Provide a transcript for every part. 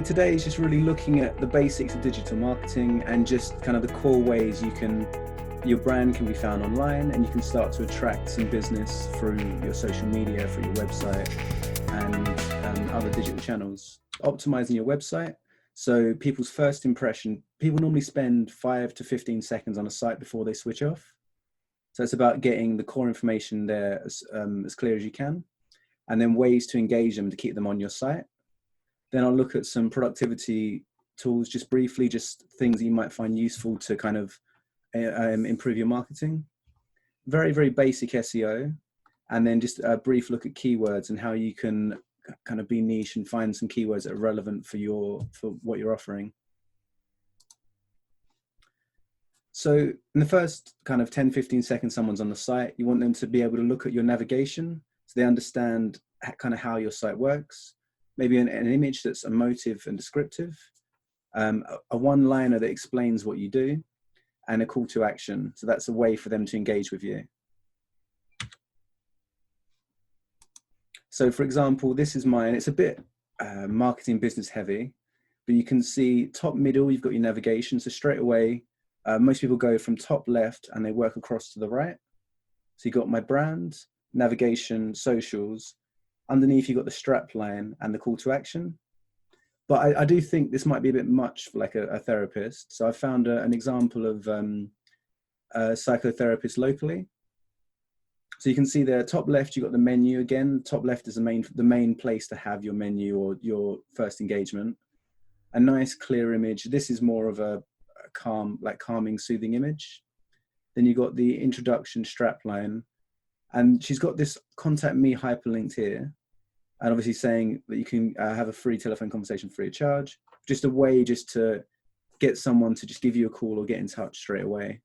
Today is just really looking at the basics of digital marketing and just kind of the core ways your brand can be found online, and you can start to attract some business through your social media, through your website, and other digital channels. Optimizing your website. So people's first impression, people normally spend 5 to 15 seconds on a site before they switch off. So it's about getting the core information there as clear as you can, and then ways to engage them to keep them on your site. Then I'll look at some productivity tools, just briefly, just things that you might find useful to kind of improve your marketing. Very, very basic SEO. And then just a brief look at keywords and how you can kind of be niche and find some keywords that are relevant for what you're offering. So in the first kind of 10, 15 seconds someone's on the site, you want them to be able to look at your navigation so they understand kind of how your site works. Maybe an image that's emotive and descriptive, a one-liner that explains what you do, and a call to action. So that's a way for them to engage with you. So for example, this is mine. It's a bit marketing business heavy, but you can see top middle, you've got your navigation. So straight away, most people go from top left and they work across to the right. So you've got my brand, navigation, socials. Underneath, you've got the strap line and the call to action. But I do think this might be a bit much for like a therapist. So I found an example of a psychotherapist locally. So you can see there, top left, you've got the menu again. Top left is the main place to have your menu or your first engagement. A nice clear image. This is more of a calming, soothing image. Then you've got the introduction strap line. And she's got this contact me hyperlinked here, and obviously saying that you can have a free telephone conversation free of charge. Just a way just to get someone to just give you a call or get in touch straight away.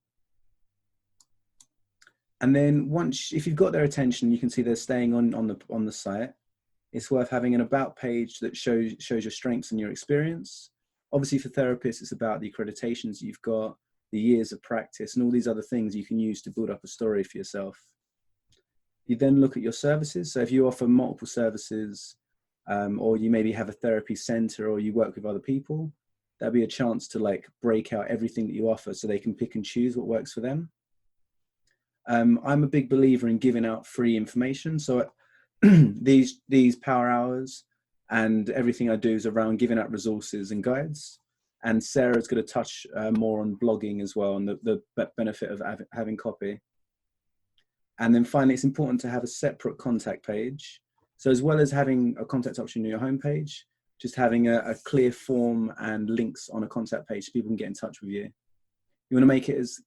And then if you've got their attention, you can see they're staying on the site. It's worth having an about page that shows your strengths and your experience. Obviously for therapists, it's about the accreditations you've got, the years of practice, and all these other things you can use to build up a story for yourself. You then look at your services. So if you offer multiple services, or you maybe have a therapy center, or you work with other people, that'll be a chance to like break out everything that you offer so they can pick and choose what works for them. I'm a big believer in giving out free information. So these power hours and everything I do is around giving out resources and guides. And Sarah's going to touch more on blogging as well, and the benefit of having copy. And then finally, it's important to have a separate contact page. So as well as having a contact option on your homepage, just having a clear form and links on a contact page so people can get in touch with you. You want to make it as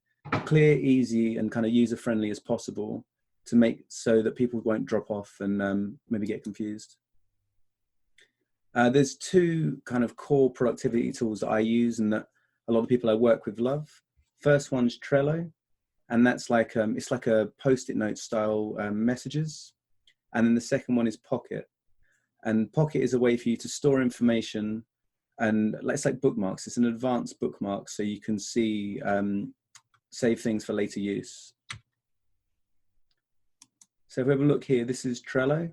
clear, easy, and kind of user-friendly as possible to make so that people won't drop off and maybe get confused. There's two kind of core productivity tools that I use and that a lot of people I work with love. First one's Trello. And that's like, it's like a post-it note style messages. And then the second one is Pocket. And Pocket is a way for you to store information, and it's like bookmarks. It's an advanced bookmark, so you can see, save things for later use. So if we have a look here, this is Trello.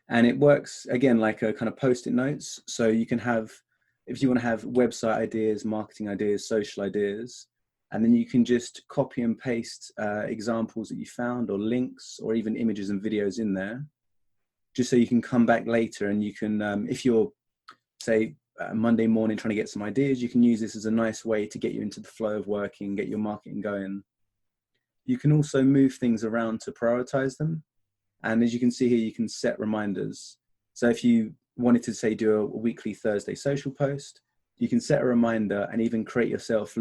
And it works, again, like a kind of post-it notes. So you can have, if you want to have website ideas, marketing ideas, social ideas, and then you can just copy and paste examples that you found, or links, or even images and videos in there, just so you can come back later and you can, if you're, say, Monday morning trying to get some ideas, you can use this as a nice way to get you into the flow of working, get your marketing going. You can also move things around to prioritize them. And as you can see here, you can set reminders. So if you wanted to say do a weekly Thursday social post, you can set a reminder and even create yourself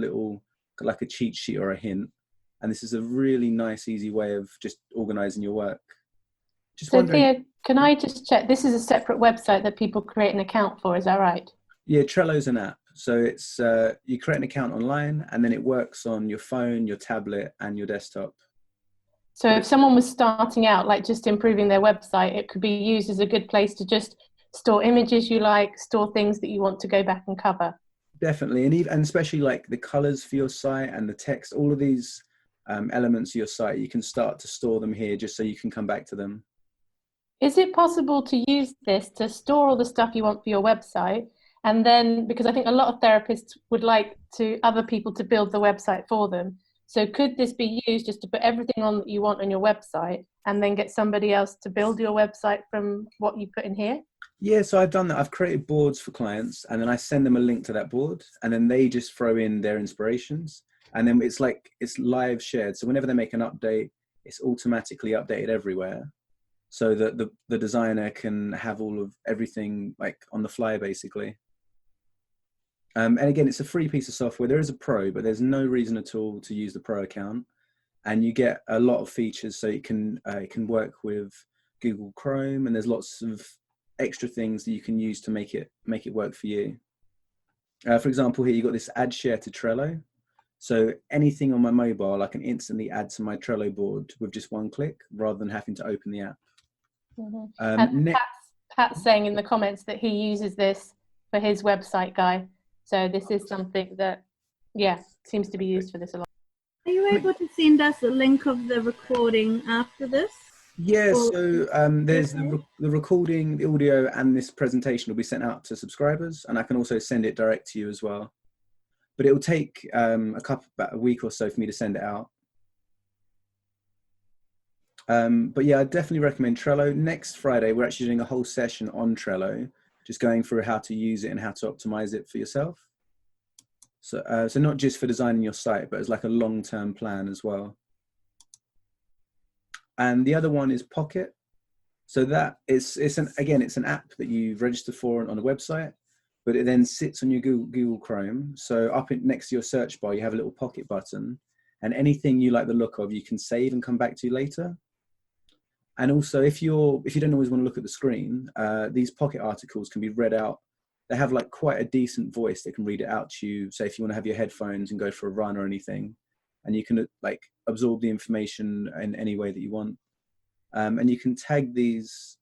like a cheat sheet or a hint. And this is a really nice, easy way of just organizing your work. So Theo, can I just check, this is a separate website that people create an account for, is that right? Yeah, Trello's an app. So it's, you create an account online and then it works on your phone, your tablet and your desktop. So if someone was starting out, like just improving their website, it could be used as a good place to just store images you like, store things that you want to go back and cover. Definitely, and especially like the colors for your site and the text, all of these elements of your site, you can start to store them here just so you can come back to them. Is it possible to use this to store all the stuff you want for your website? And then, because I think a lot of therapists would like to other people to build the website for them. So could this be used just to put everything on that you want on your website and then get somebody else to build your website from what you put in here? Yeah, so I've done that. I've created boards for clients and then I send them a link to that board and then they just throw in their inspirations. And then it's like, it's live shared. So whenever they make an update, it's automatically updated everywhere. So that the designer can have all of everything like on the fly, basically. And again, it's a free piece of software. There is a pro, but there's no reason at all to use the pro account. And you get a lot of features. So it can work with Google Chrome, and there's lots of extra things that you can use to make it work for you. For example, here you've got this add share to Trello. So anything on my mobile, I can instantly add to my Trello board with just one click rather than having to open the app. Mm-hmm. And Pat's saying in the comments that he uses this for his website guy. So this is something that, yeah, seems to be used for this a lot. Are you able to send us a link of the recording after this? Yeah, so there's the recording, the audio, and this presentation will be sent out to subscribers, and I can also send it direct to you as well. But it will take about a week or so for me to send it out. But yeah, I definitely recommend Trello. Next Friday, we're actually doing a whole session on Trello, just going through how to use it and how to optimize it for yourself. So, so not just for designing your site, but as like a long-term plan as well. And the other one is Pocket. So that it's an app that you register for on a website, but it then sits on your Google Chrome. So next to your search bar, you have a little Pocket button, and anything you like the look of, you can save and come back to later. And also, if you don't always want to look at the screen, these Pocket articles can be read out. They have like quite a decent voice that can read it out to you. Say if you want to have your headphones and go for a run or anything, and you can like absorb the information in any way that you want. And you can tag these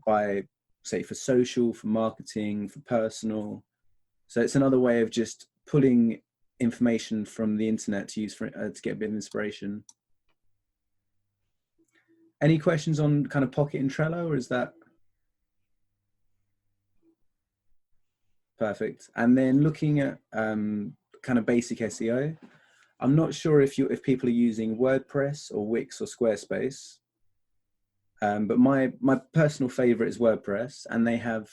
by, say, for social, for marketing, for personal. So it's another way of just pulling information from the internet to use for to get a bit of inspiration. Any questions on kind of Pocket and Trello, or is that perfect? And then looking at kind of basic SEO, I'm not sure if people are using WordPress or Wix or Squarespace. But my personal favorite is WordPress, and they have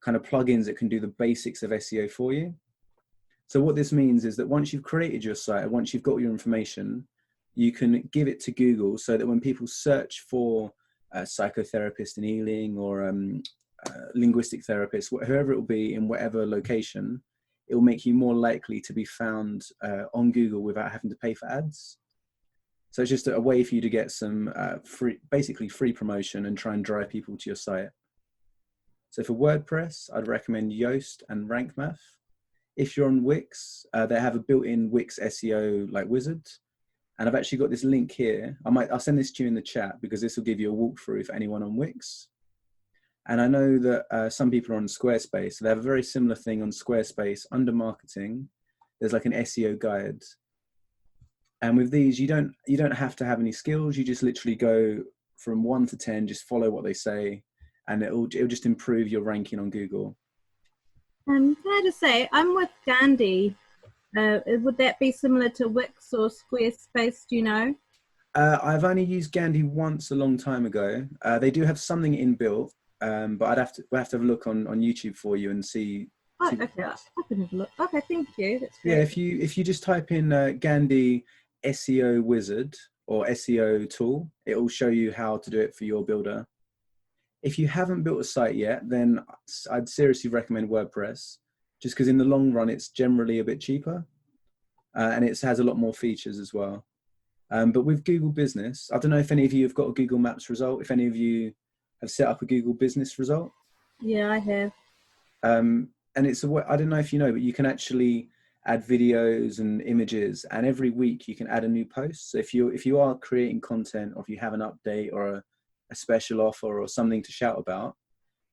kind of plugins that can do the basics of SEO for you. So what this means is that once you've created your site, once you've got your information, you can give it to Google so that when people search for a psychotherapist in Ealing or linguistic therapist, whoever it will be in whatever location, it will make you more likely to be found on Google without having to pay for ads. So it's just a way for you to get some basically free promotion and try and drive people to your site. So for WordPress, I'd recommend Yoast and Rank Math. If you're on Wix, they have a built-in Wix SEO like wizard. And I've actually got this link here. I'll send this to you in the chat because this will give you a walkthrough for anyone on Wix. And I know that some people are on Squarespace. So they have a very similar thing on Squarespace under marketing. There's like an SEO guide. And with these, you don't have to have any skills. You just literally go from 1 to 10, just follow what they say, and it'll just improve your ranking on Google. Can I just say, I'm with Gandhi. Would that be similar to Wix or Squarespace? Do you know? I've only used Gandhi once a long time ago. They do have something inbuilt, but we'll have to have a look on YouTube for you and see. Oh, okay, I can have a look. Okay, thank you. That's great. Yeah, if you just type in Gandhi SEO wizard or SEO tool, it will show you how to do it for your builder. If you haven't built a site yet, then I'd seriously recommend WordPress, just because in the long run, it's generally a bit cheaper and it has a lot more features as well. But with Google Business, I don't know if any of you have got a Google Maps result, if any of you have set up a Google Business result. Yeah, I have. And it's I don't know if you know, but you can actually add videos and images, and every week you can add a new post. So if you are creating content, or if you have an update or a special offer or something to shout about,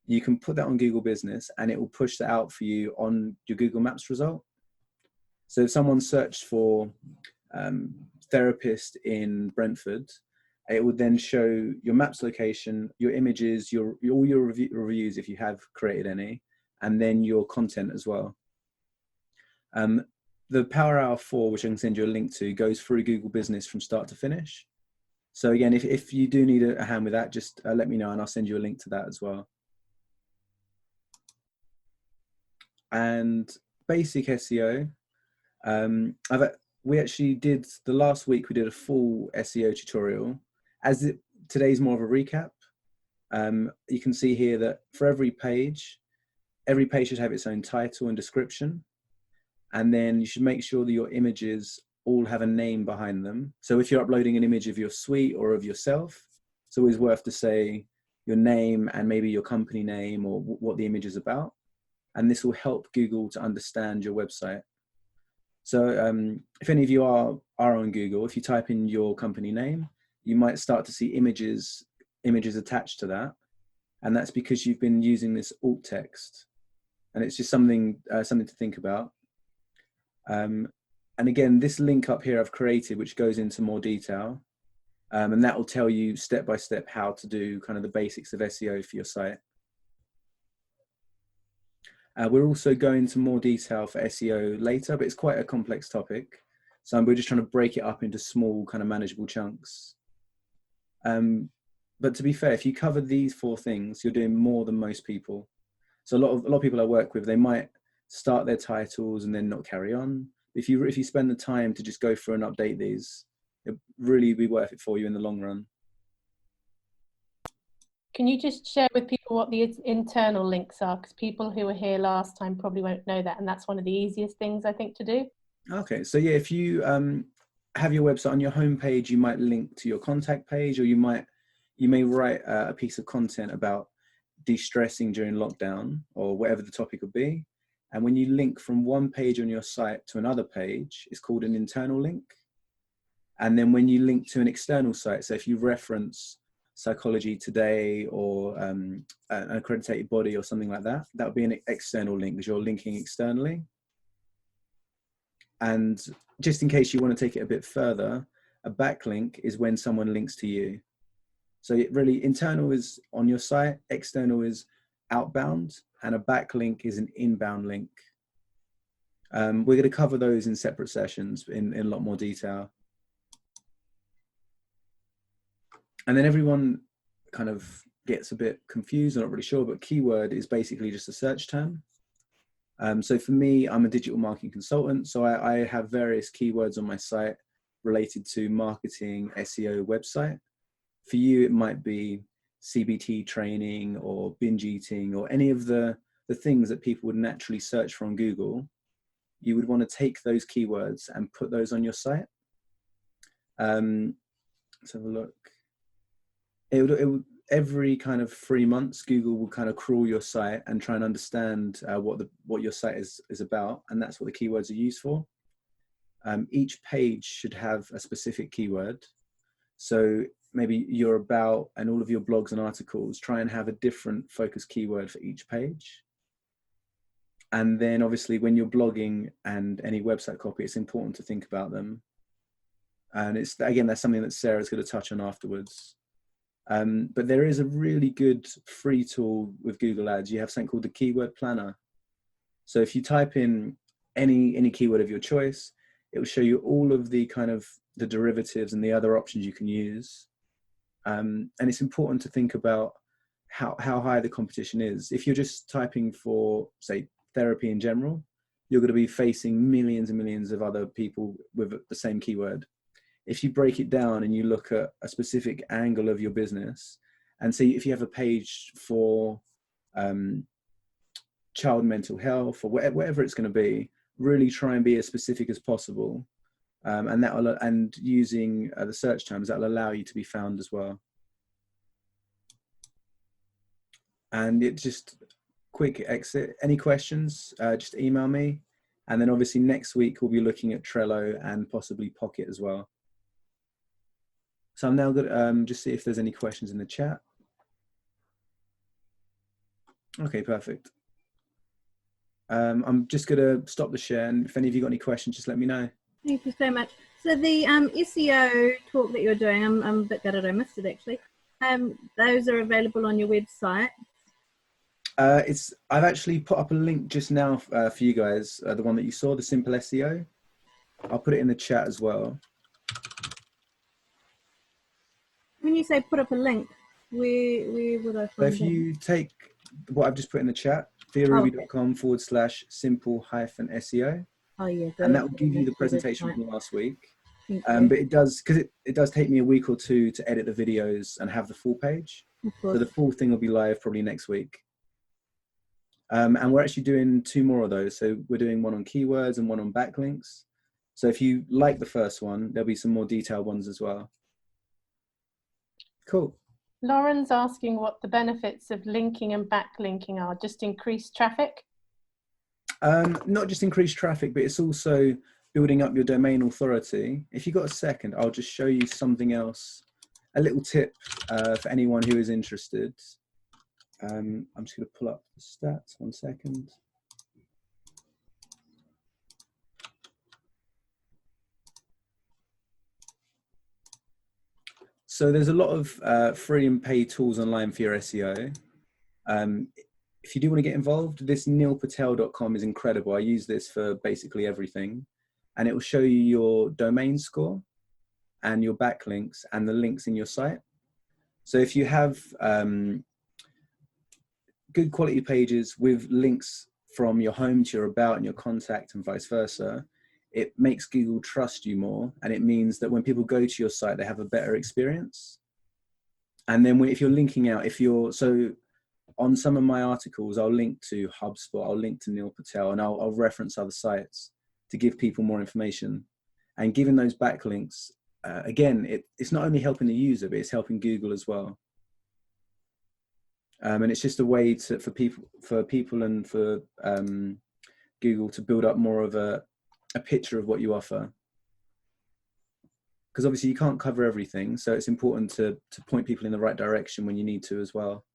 you can put that on Google Business and it will push that out for you on your Google Maps result. So if someone searched for therapist in Brentford, It would then show your maps location, your images, all your reviews if you have created any, and then your content as well. The Power Hour 4, which I can send you a link to, goes through Google Business from start to finish. So again, if you do need a hand with that, just let me know and I'll send you a link to that as well. And basic SEO, we actually did, the last week we did a full SEO tutorial. Today's more of a recap. You can see here that for every page should have its own title and description. And then you should make sure that your images all have a name behind them. So if you're uploading an image of your suite or of yourself, it's always worth to say your name and maybe your company name or what the image is about. And this will help Google to understand your website. So if any of you are on Google, if you type in your company name, you might start to see images attached to that. And that's because you've been using this alt text. And it's just something to think about. And again, this link up here I've created, which goes into more detail. And that will tell you step by step how to do kind of the basics of SEO for your site. We're also going into more detail for SEO later, but it's quite a complex topic. So we're just trying to break it up into small kind of manageable chunks. But to be fair, if you cover these 4 things, you're doing more than most people. So a lot of people I work with, they might start their titles and then not carry on. If you spend the time to just go through and update these, it'll really be worth it for you in the long run. Can you just share with people what the internal links are? Because people who were here last time probably won't know that, and that's one of the easiest things I think to do. Okay, so yeah, if you have your website on your homepage, you might link to your contact page, or you may write a piece of content about de-stressing during lockdown or whatever the topic would be. And when you link from one page on your site to another page, it's called an internal link. And then when you link to an external site, so if you reference Psychology Today or an accredited body or something like that, that would be an external link because you're linking externally. And just in case you want to take it a bit further, a backlink is when someone links to you. So it really, internal is on your site, external is outbound, and a backlink is an inbound link. We're going to cover those in separate sessions in a lot more detail. And then everyone kind of gets a bit confused, I'm not really sure, but keyword is basically just a search term. So for me, I'm a digital marketing consultant. So I have various keywords on my site related to marketing, SEO, website. For you, it might be CBT training or binge eating or any of the things that people would naturally search for on Google. You would want to take those keywords and put those on your site. Let's have a look. It would every kind of 3 months, Google will kind of crawl your site and try and understand what your site is about, and that's what the keywords are used for. Each page should have a specific keyword. So maybe your about and all of your blogs and articles, try and have a different focus keyword for each page. And then obviously when you're blogging and any website copy, it's important to think about them. And that's something that Sarah's going to touch on afterwards. But there is a really good free tool with Google Ads. You have something called the Keyword Planner. So if you type in any keyword of your choice, it will show you all of the kind of the derivatives and the other options you can use. And it's important to think about how high the competition is. If you're just typing for, say, therapy in general, you're going to be facing millions and millions of other people with the same keyword. If you break it down and you look at a specific angle of your business, and see if you have a page for child mental health or whatever it's going to be, really try and be as specific as possible. And using the search terms, that will allow you to be found as well. And it just quick exit. Any questions, just email me. And then obviously next week we'll be looking at Trello and possibly Pocket as well. So I'm now going to just see if there's any questions in the chat. Okay, perfect. I'm just going to stop the share, and if any of you got any questions, just let me know. Thank you so much. So the SEO talk that you're doing, I'm a bit gutted I missed it actually. Those are available on your website. I've actually put up a link just now for you guys, the one that you saw, the simple SEO. I'll put it in the chat as well. When you say put up a link, where would I So find if that? you take what I've just put in the chat, theoruby.com/simple-SEO, Oh yeah, got and it. that will give you the That's your presentation website. from last week. Thank you. But it does, because it does take me a week or two to edit the videos and have the full page. Of So course. the full thing will be live probably next week. And we're actually doing 2 more of those. So we're doing one on keywords and one on backlinks. So if you like the first one, there'll be some more detailed ones as well. Cool. Lauren's asking what the benefits of linking and backlinking are. Just increased traffic? Not just increased traffic, but it's also building up your domain authority. If you've got a second, I'll just show you something else, a little tip for anyone who is interested. I'm just going to pull up the stats, 1 second. So there's a lot of free and paid tools online for your SEO. If you do want to get involved, this neilpatel.com is incredible. I use this for basically everything, and it will show you your domain score and your backlinks and the links in your site. So if you have good quality pages with links from your home to your about and your contact and vice versa, it makes Google trust you more, and it means that when people go to your site, they have a better experience. And then if you're linking out, so on some of my articles, I'll link to HubSpot, I'll link to Neil Patel, and I'll reference other sites to give people more information. And giving those backlinks, again, it's not only helping the user, but it's helping Google as well. And it's just a way for people and for Google to build up more of a picture of what you offer. Because obviously you can't cover everything, so it's important to point people in the right direction when you need to as well.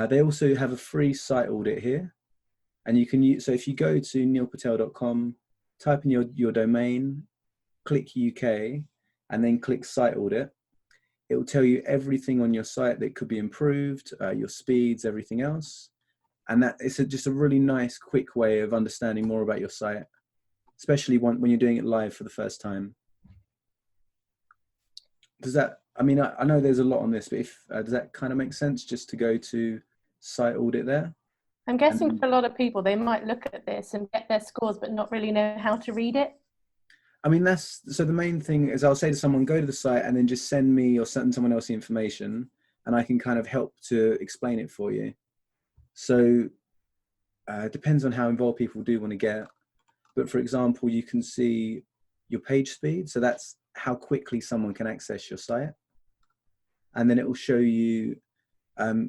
They also have a free site audit here, and you can use, so if you go to neilpatel.com, type in your domain, click UK, and then click site audit. It will tell you everything on your site that could be improved, your speeds, everything else. And that it's just a really nice, quick way of understanding more about your site, especially when you're doing it live for the first time. Does that, I mean, I know there's a lot on this, but does that kind of make sense just to go to site audit there? I'm guessing for a lot of people, they might look at this and get their scores, but not really know how to read it. I mean, so the main thing is I'll say to someone, go to the site and then just send me or send someone else the information, and I can kind of help to explain it for you. So it depends on how involved people do want to get. But for example, you can see your page speed. So that's how quickly someone can access your site. And then it will show you,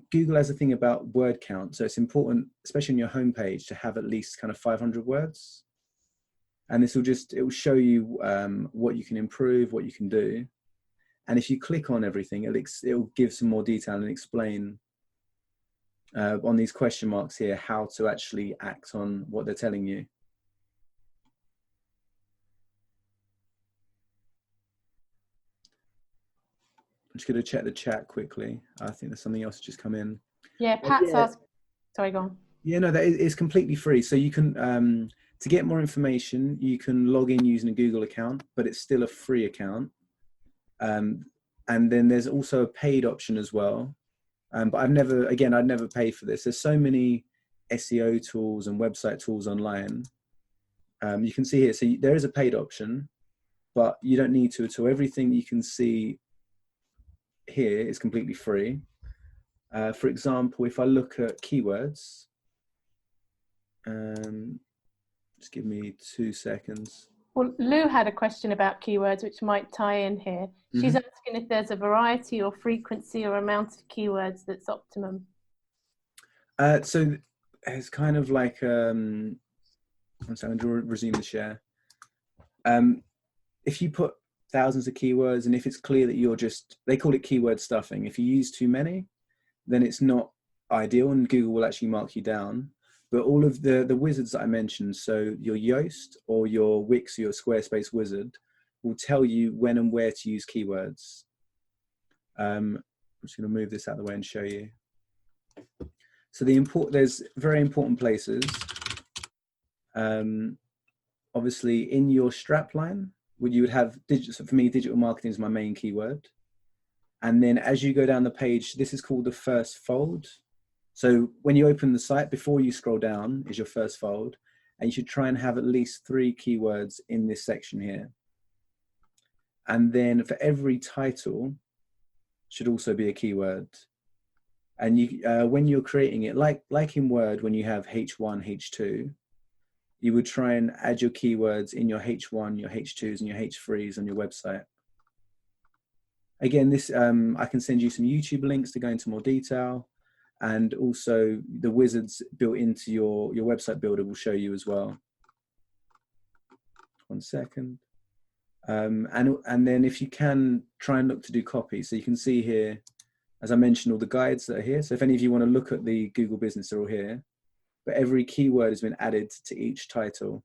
Google has a thing about word count. So it's important, especially on your homepage, to have at least kind of 500 words. And it will show you what you can improve, what you can do. And if you click on everything, it'll give some more detail and explain on these question marks here how to actually act on what they're telling you. I'm just going to check the chat quickly. I think there's something else just come in. Yeah, Pat's asked. Sorry, go on. Yeah, no, that is completely free. So you can, to get more information, you can log in using a Google account, but it's still a free account. And then there's also a paid option as well. But I'd never pay for this. There's so many SEO tools and website tools online. You can see here, so there is a paid option, but you don't need to at all. Everything you can see here is completely free. For example, if I look at keywords, just give me 2 seconds. Well, Lou had a question about keywords, which might tie in here. She's asking if there's a variety or frequency or amount of keywords that's optimum. So it's kind of like, I'm going to resume the share. If you put thousands of keywords, and if it's clear that they call it keyword stuffing. If you use too many, then it's not ideal, and Google will actually mark you down. But all of the wizards that I mentioned, so your Yoast or your Wix or your Squarespace wizard, will tell you when and where to use keywords. I'm just going to move this out of the way and show you. So there's very important places. Obviously, in your strapline, you would have for me, digital marketing is my main keyword. And then as you go down the page, this is called the first fold. So when you open the site, before you scroll down is your first fold, and you should try and have at least 3 keywords in this section here. And then for every title should also be a keyword. And you, when you're creating it, like in Word, when you have H1, H2, you would try and add your keywords in your H1, your H2s, and your H3s on your website. Again, this I can send you some YouTube links to go into more detail. And also the wizards built into your website builder will show you as well. 1 second. And then if you can, try and look to do copy. So you can see here, as I mentioned, all the guides that are here. So if any of you want to look at the Google Business, they're all here. But every keyword has been added to each title.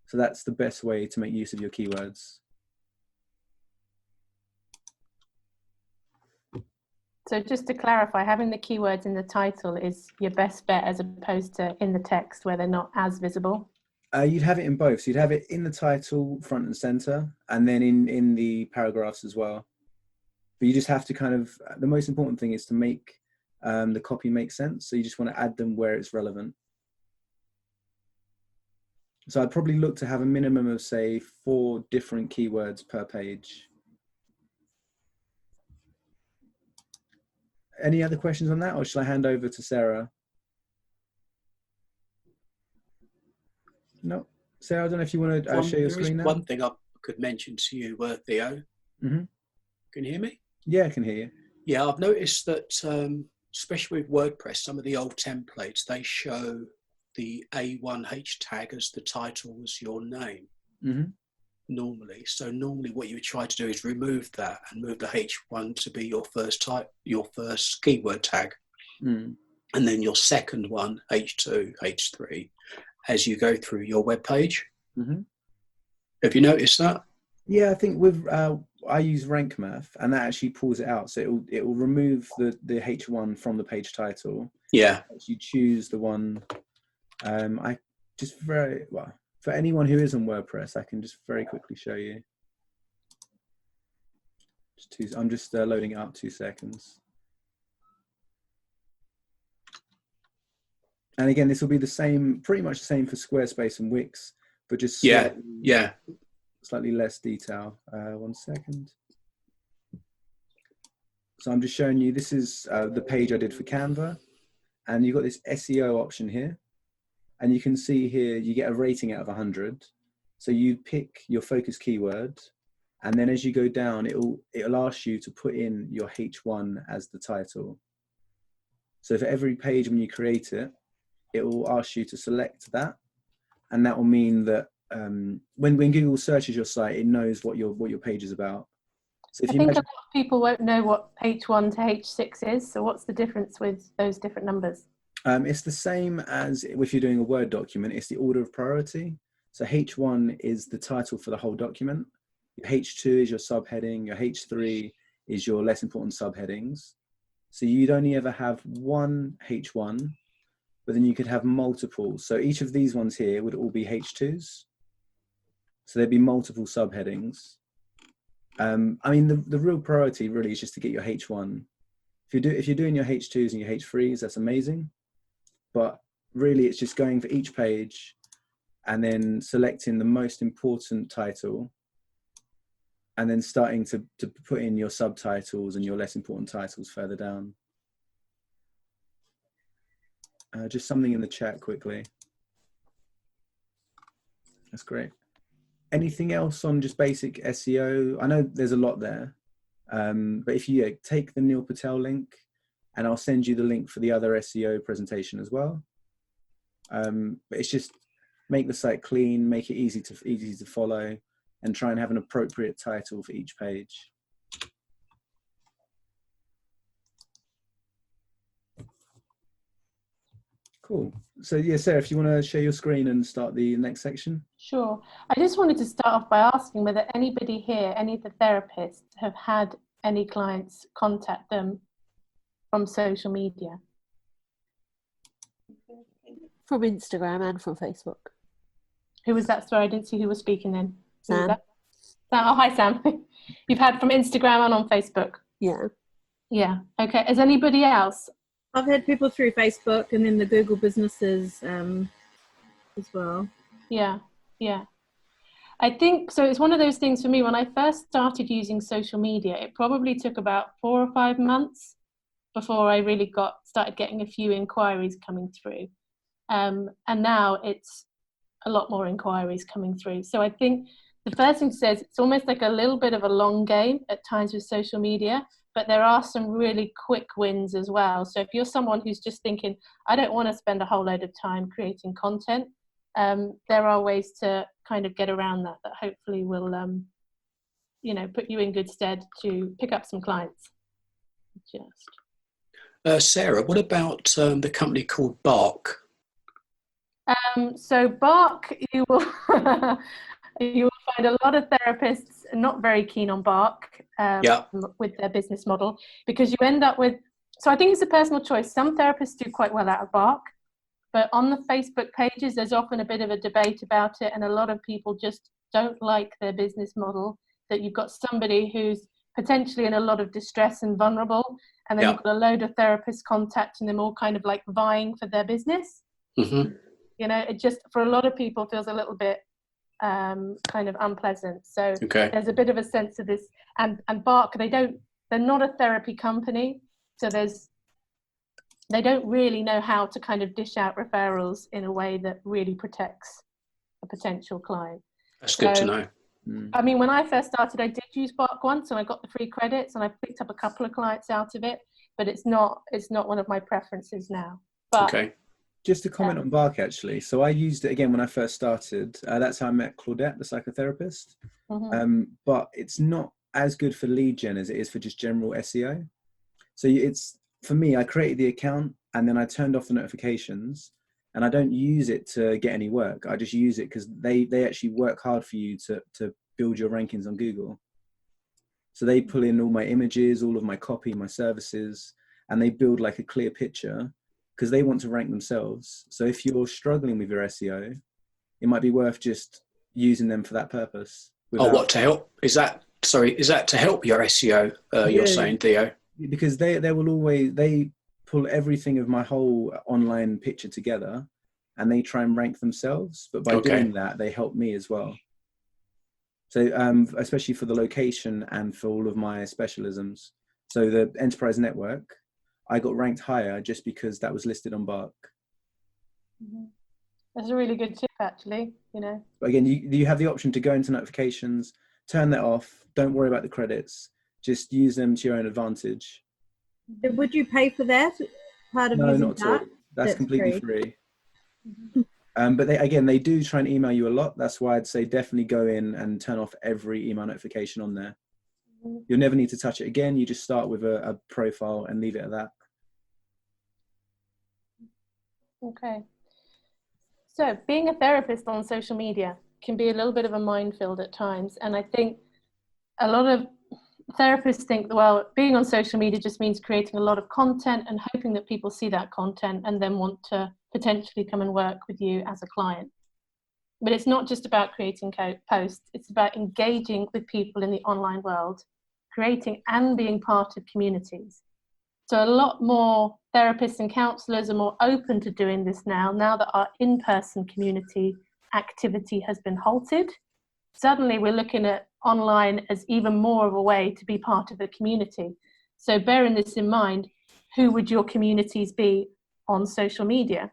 So that's the best way to make use of your keywords. So just to clarify, having the keywords in the title is your best bet as opposed to in the text where they're not as visible? You'd have it in both. So you'd have it in the title, front and center, and then in the paragraphs as well. But you just have to kind of, the most important thing is to make the copy make sense. So you just want to add them where it's relevant. So I'd probably look to have a minimum of, say, 4 different keywords per page. Any other questions on that, or shall I hand over to Sarah? No. Sarah, I don't know if you want to share your screen now. One thing I could mention to you, Theo. Mm-hmm. Can you hear me? Yeah, I can hear you. Yeah, I've noticed that, especially with WordPress, some of the old templates, they show the A1H tag as the title as your name. Mm-hmm. Normally. So normally what you would try to do is remove that and move the H1 to be your first keyword tag. Mm. And then your second one, H2, H3, as you go through your web page. Mm-hmm. Have you noticed that? Yeah, I think with I use rank math, and that actually pulls it out. So it will remove the H1 from the page title. Yeah. As you choose the one, I just for anyone who is on WordPress, I can just very quickly show you. I'm just loading it up, 2 seconds. And again, this will be the same, pretty much the same for Squarespace and Wix, but just slightly less detail. 1 second. So I'm just showing you, this is the page I did for Canva, and you've got this SEO option here. And you can see here, you get a rating out of 100. So you pick your focus keyword, and then as you go down, it'll ask you to put in your H1 as the title. So for every page when you create it, it will ask you to select that, and that will mean that when Google searches your site, it knows what your page is about. So if I think a lot of people won't know what H1 to H6 is. So what's the difference with those different numbers? It's the same as if you're doing a Word document. It's the order of priority. So H1 is the title for the whole document. Your H2 is your subheading. Your H3 is your less important subheadings. So you'd only ever have one H1, but then you could have multiple. So each of these ones here would all be H2s. So there'd be multiple subheadings. I mean, the real priority really is just to get your H1. If you're doing your H2s and your H3s, that's amazing. But really, it's just going for each page and then selecting the most important title, and then starting to put in your subtitles and your less important titles further down. Just something in the chat quickly. That's great. Anything else on just basic SEO? I know there's a lot there, but if you take the Neil Patel link, and I'll send you the link for the other SEO presentation as well. But it's just make the site clean, make it easy to follow, and try and have an appropriate title for each page. Cool. So yeah, Sarah, if you want to share your screen and start the next section. Sure. I just wanted to start off by asking whether anybody here, any of the therapists, have had any clients contact them from social media. From Instagram and from Facebook. Who was that? Sorry, I didn't see who was speaking then. Who was Sam. that? Sam. Oh, hi, Sam. You've had from Instagram and on Facebook? Yeah. Yeah. Okay. Is anybody else? I've had people through Facebook and then the Google businesses as well. Yeah. Yeah. I think so. It's one of those things for me. When I first started using social media, it probably took about 4 or 5 months before I really started getting a few inquiries coming through. And now it's a lot more inquiries coming through. So I think the first thing to say is it's almost like a little bit of a long game at times with social media, but there are some really quick wins as well. So if you're someone who's just thinking, I don't want to spend a whole load of time creating content, there are ways to kind of get around that hopefully will, put you in good stead to pick up some clients. Sarah, what about the company called Bark? So Bark, you will you will find a lot of therapists not very keen on Bark with their business model, because you end up with, so I think it's a personal choice. Some therapists do quite well out of Bark, but on the Facebook pages, there's often a bit of a debate about it, and a lot of people just don't like their business model, that you've got somebody who's potentially in a lot of distress and vulnerable, and then you've got a load of therapists contacting them all kind of like vying for their business. Mm-hmm. You know, it just, for a lot of people, feels a little bit kind of unpleasant. So there's a bit of a sense of this, and Bark, they're not a therapy company, so they don't really know how to kind of dish out referrals in a way that really protects a potential client. That's good to know. I mean, when I first started, I did use Bark once, and I got the free credits, and I picked up a couple of clients out of it, but it's not one of my preferences now. But just to comment on Bark, actually. So I used it again when I first started. That's how I met Claudette, the psychotherapist. But it's not as good for lead gen as it is for just general SEO. So it's, for me, I created the account and then I turned off the notifications, and I don't use it to get any work. I just use it because they actually work hard for you to build your rankings on Google. So they pull in all my images, all of my copy, my services, and they build like a clear picture, because they want to rank themselves. So if you're struggling with your SEO, it might be worth just using them for that purpose. What to help? Is that to help your SEO? You're saying, Theo? Because they will always, they pull everything of my whole online picture together, and they try and rank themselves. But by doing that, they help me as well. So especially for the location and for all of my specialisms. So the enterprise network, I got ranked higher just because that was listed on Bark. That's a really good tip, actually. But again, you have the option to go into notifications, turn that off. Don't worry about the credits. Just use them to your own advantage. Would you pay for that? Part of no, using not at all. Bark? That's completely free. But they do try and email you a lot. That's why I'd say definitely go in and turn off every email notification on there. You'll never need to touch it again. You just start with a profile and leave it at that. Okay. So being a therapist on social media can be a little bit of a minefield at times. And I think a lot of therapists think, well, being on social media just means creating a lot of content and hoping that people see that content and then want to potentially come and work with you as a client. But it's not just about creating posts. It's about engaging with people in the online world, creating and being part of communities. So a lot more therapists and counsellors are more open to doing this now that our in-person community activity has been halted. Suddenly we're looking at online as even more of a way to be part of a community. So bearing this in mind, who would your communities be on social media?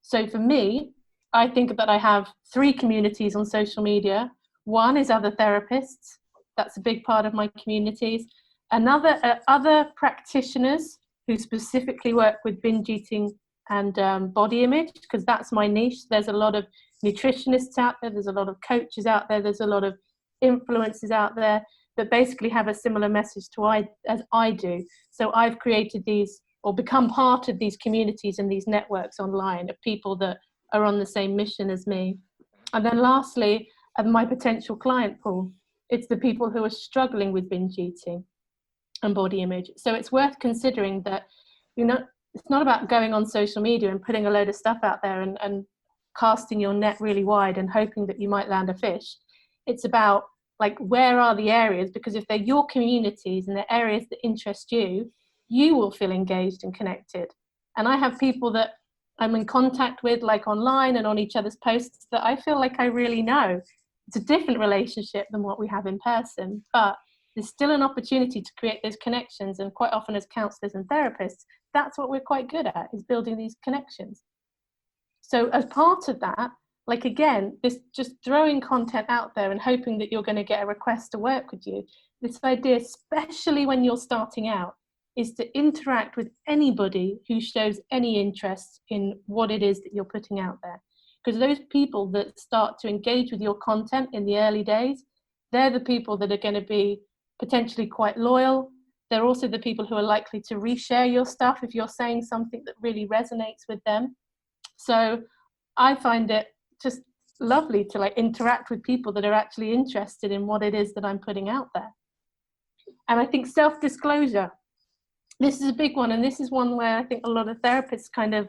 So for me, I think that I have 3 communities on social media. One is other therapists. That's a big part of my communities. Another, other practitioners who specifically work with binge eating and body image, because that's my niche. There's a lot of nutritionists out there, there's a lot of coaches out there, there's a lot of influencers out there that basically have a similar message to as I do. So I've created these or become part of these communities and these networks online of people that are on the same mission as me. And then lastly, my potential client pool. It's the people who are struggling with binge eating and body image. So it's worth considering that, it's not about going on social media and putting a load of stuff out there and casting your net really wide and hoping that you might land a fish. It's about, like, where are the areas? Because if they're your communities and they're areas that interest you, you will feel engaged and connected. And I have people that I'm in contact with, like online and on each other's posts, that I feel like I really know. It's a different relationship than what we have in person, but there's still an opportunity to create those connections. And quite often as counselors and therapists, that's what we're quite good at, is building these connections. So as part of that, like, again, this just throwing content out there and hoping that you're going to get a request to work with you, this idea, especially when you're starting out, is to interact with anybody who shows any interest in what it is that you're putting out there. Because those people that start to engage with your content in the early days, they're the people that are going to be potentially quite loyal. They're also the people who are likely to reshare your stuff if you're saying something that really resonates with them. So I find it just lovely to, like, interact with people that are actually interested in what it is that I'm putting out there. And I think self-disclosure, this is a big one, and this is one where I think a lot of therapists kind of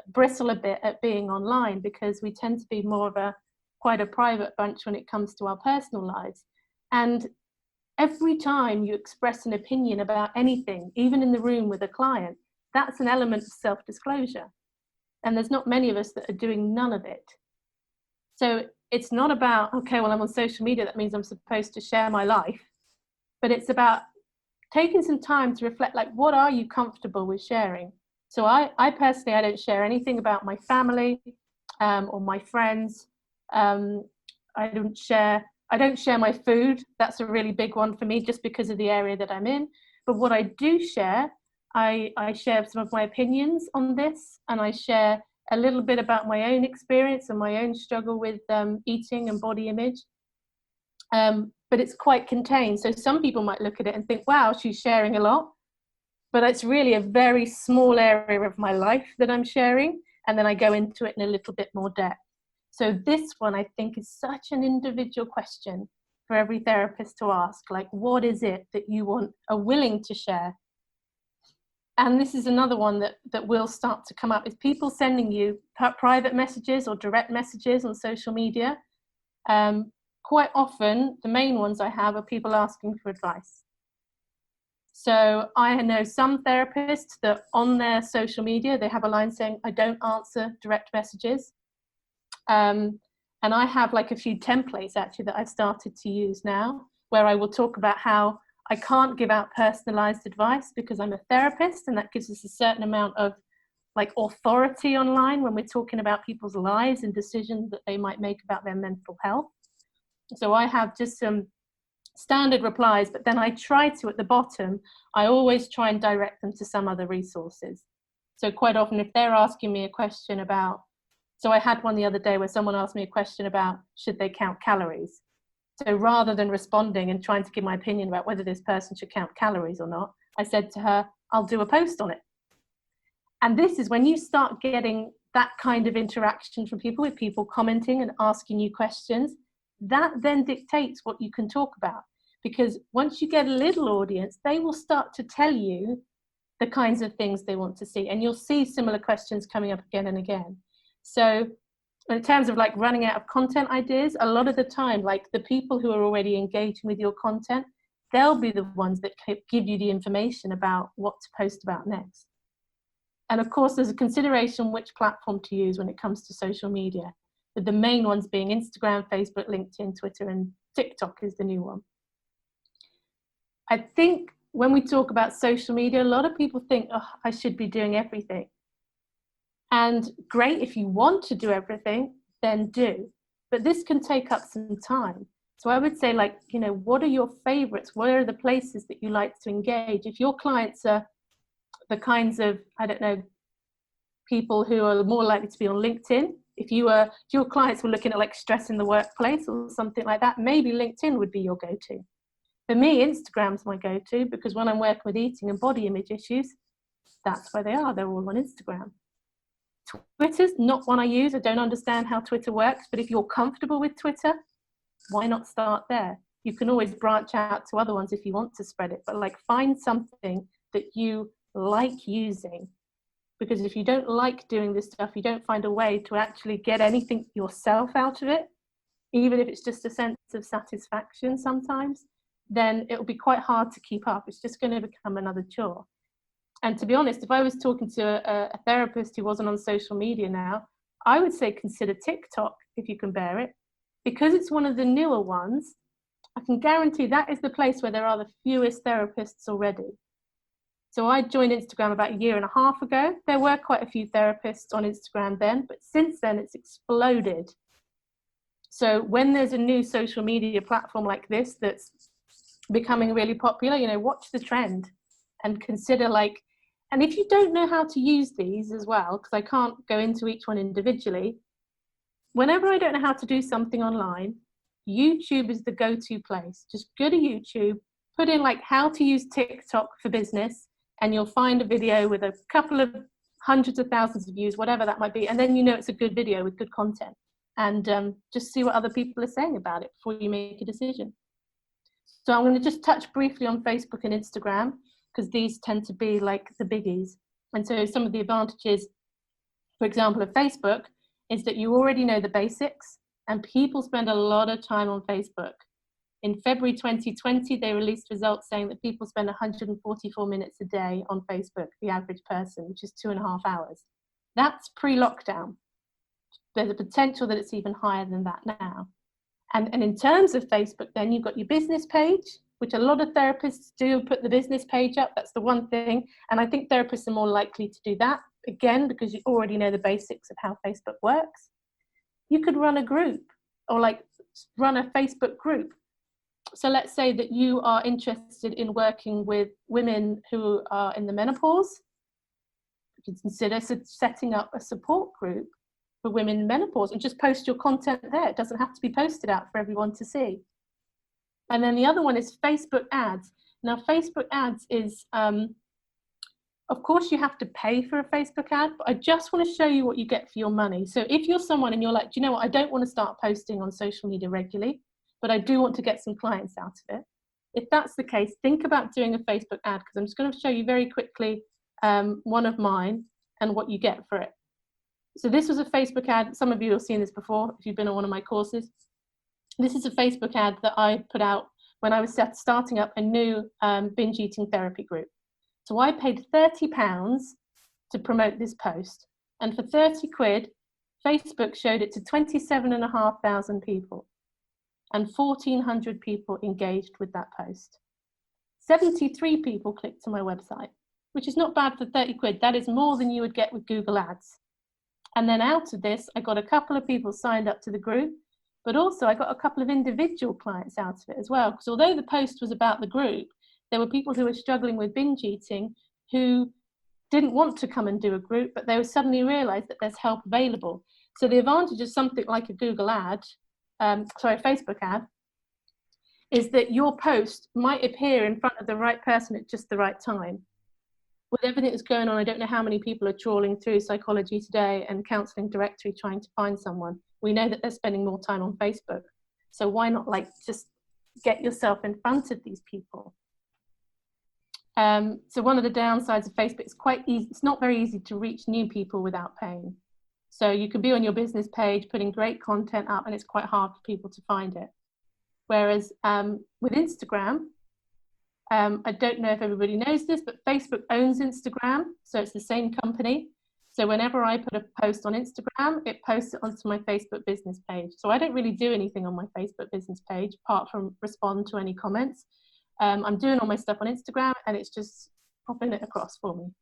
bristle a bit at being online, because we tend to be more of quite a private bunch when it comes to our personal lives. And every time you express an opinion about anything, even in the room with a client, that's an element of self-disclosure. And there's not many of us that are doing none of it. So it's not about, okay, well, I'm on social media, that means I'm supposed to share my life. But it's about taking some time to reflect, like, what are you comfortable with sharing? So I personally, I don't share anything about my family or my friends. I don't share my food. That's a really big one for me, just because of the area that I'm in. But what I do share, I share some of my opinions on this, and I share a little bit about my own experience and my own struggle with eating and body image. But it's quite contained. So some people might look at it and think, wow, she's sharing a lot. But it's really a very small area of my life that I'm sharing. And then I go into it in a little bit more depth. So this one, I think, is such an individual question for every therapist to ask, like, what is it that you are willing to share? And this is another one that will start to come up, is people sending you private messages or direct messages on social media. Quite often, the main ones I have are people asking for advice. So I know some therapists that on their social media, they have a line saying, I don't answer direct messages. And I have, like, a few templates actually that I've started to use now, where I will talk about how I can't give out personalized advice because I'm a therapist, and that gives us a certain amount of, like, authority online when we're talking about people's lives and decisions that they might make about their mental health. So I have just some standard replies, but then I try to, at the bottom, I always try and direct them to some other resources. So quite often, if they're asking me a question about, so I had one the other day where someone asked me a question about, should they count calories? So rather than responding and trying to give my opinion about whether this person should count calories or not, I said to her, I'll do a post on it. And this is when you start getting that kind of interaction from people, with people commenting and asking you questions, that then dictates what you can talk about. Because once you get a little audience, they will start to tell you the kinds of things they want to see. And you'll see similar questions coming up again and again. So in terms of, like, running out of content ideas, a lot of the time, like, the people who are already engaging with your content, they'll be the ones that give you the information about what to post about next. And of course, there's a consideration which platform to use when it comes to social media, with the main ones being Instagram, Facebook, LinkedIn, Twitter, and TikTok is the new one. I think when we talk about social media, a lot of people think, oh, I should be doing everything. And great, if you want to do everything, then do. But this can take up some time. So I would say, like, what are your favorites? Where are the places that you like to engage? If your clients are the kinds of, I don't know, people who are more likely to be on LinkedIn, if your clients were looking at, like, stress in the workplace or something like that, maybe LinkedIn would be your go-to. For me, Instagram's my go-to, because when I'm working with eating and body image issues, That's where they are. They're all on Instagram. Twitter's not one I use. I don't understand how Twitter works, but if you're comfortable with Twitter, why not start there? You can always branch out to other ones if you want to spread it, but like find something that you like using. Because if you don't like doing this stuff, you don't find a way to actually get anything yourself out of it, even if it's just a sense of satisfaction sometimes, then it'll be quite hard to keep up. It's just going to become another chore. And to be honest, if I was talking to a therapist who wasn't on social media now, I would say consider TikTok if you can bear it. Because it's one of the newer ones, I can guarantee that is the place where there are the fewest therapists already. So I joined Instagram about 1.5 years ago. There were quite a few therapists on Instagram then, but since then it's exploded. So when there's a new social media platform like this that's becoming really popular, you know, watch the trend and consider like, and if you don't know how to use these as well, because I can't go into each one individually, whenever I don't know how to do something online, YouTube is the go-to place. Just go to YouTube, put in like how to use TikTok for business, and you'll find a video with a couple of hundreds of thousands of views, whatever that might be. And then you know it's a good video with good content. And just see what other people are saying about it before you make a decision. So I'm going to just touch briefly on Facebook and Instagram, because these tend to be like the biggies. And so some of the advantages, for example, of Facebook is that you already know the basics, and people spend a lot of time on Facebook. In February 2020, they released results saying that people spend 144 minutes a day on Facebook, the average person, which is 2.5 hours. That's pre-lockdown. There's a potential that it's even higher than that now. And in terms of Facebook, then you've got your business page, which a lot of therapists do put the business page up. That's the one thing. And I think therapists are more likely to do that, again, because you already know the basics of how Facebook works. You could run a group or like run a Facebook group. So let's say that you are interested in working with women who are in the menopause. You can consider setting up a support group for women in menopause and just post your content there. It doesn't have to be posted out for everyone to see. And then the other one is Facebook ads. Now, Facebook ads is, of course, you have to pay for a Facebook ad, but I just want to show you what you get for your money. So if you're someone and you're like, do you know what, I don't want to start posting on social media regularly, but I do want to get some clients out of it. If that's the case, think about doing a Facebook ad, because I'm just going to show you very quickly one of mine and what you get for it. So this was a Facebook ad. Some of you have seen this before if you've been on one of my courses. This is a Facebook ad that I put out when I was starting up a new binge eating therapy group. So I paid £30 to promote this post. And for 30 quid, Facebook showed it to 27,500 people. And 1,400 people engaged with that post. 73 people clicked to my website, which is not bad for 30 quid. That is more than you would get with Google Ads. And then out of this, I got a couple of people signed up to the group, but also I got a couple of individual clients out of it as well. Because although the post was about the group, there were people who were struggling with binge eating who didn't want to come and do a group, but they would suddenly realize that there's help available. So the advantage of something like a Google ad, Facebook ad, is that your post might appear in front of the right person at just the right time. With everything that's going on, I don't know how many people are trawling through Psychology Today and Counselling Directory trying to find someone. We know that they're spending more time on Facebook. So why not like just get yourself in front of these people? So one of the downsides of Facebook is quite easy. It's not very easy to reach new people without paying. So you can be on your business page, putting great content up, and it's quite hard for people to find it. Whereas with Instagram, I don't know if everybody knows this, but Facebook owns Instagram. So it's the same company. So whenever I put a post on Instagram, it posts it onto my Facebook business page. So I don't really do anything on my Facebook business page apart from respond to any comments. I'm doing all my stuff on Instagram and it's just popping it across for me.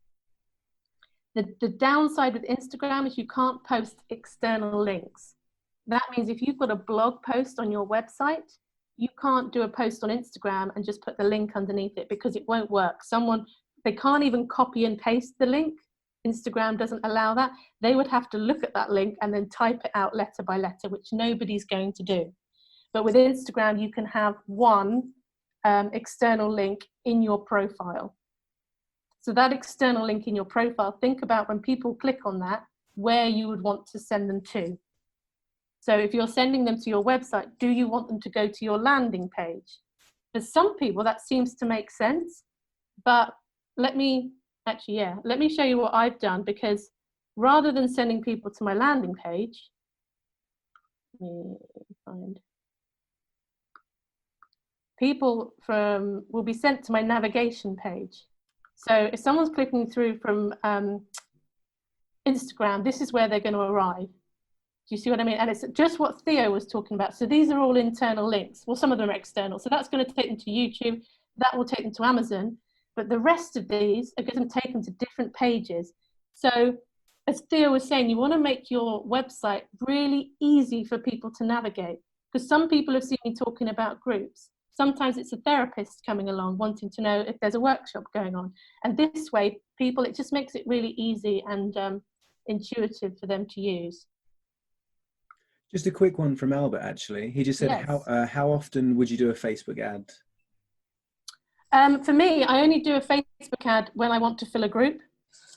The downside with Instagram is you can't post external links. That means if you've got a blog post on your website, you can't do a post on Instagram and just put the link underneath it because it won't work. They can't even copy and paste the link. Instagram doesn't allow that. They would have to look at that link and then type it out letter by letter, which nobody's going to do. But with Instagram, you can have one external link in your profile. So that external link in your profile, think about when people click on that, where you would want to send them to. So if you're sending them to your website, do you want them to go to your landing page? For some people, that seems to make sense. But let me show you what I've done, because rather than sending people to my landing page, let me find, people will be sent to my navigation page. So if someone's clicking through from Instagram, this is where they're going to arrive. Do you see what I mean? And it's just what Theo was talking about. So these are all internal links. Well, some of them are external. So that's going to take them to YouTube. That will take them to Amazon. But the rest of these are going to take them to different pages. So as Theo was saying, you want to make your website really easy for people to navigate. Because some people have seen me talking about groups. Sometimes it's a therapist coming along wanting to know if there's a workshop going on. And this way, people, it just makes it really easy and intuitive for them to use. Just a quick one from Albert, actually. He just said, yes. how often would you do a Facebook ad? For me, I only do a Facebook ad when I want to fill a group.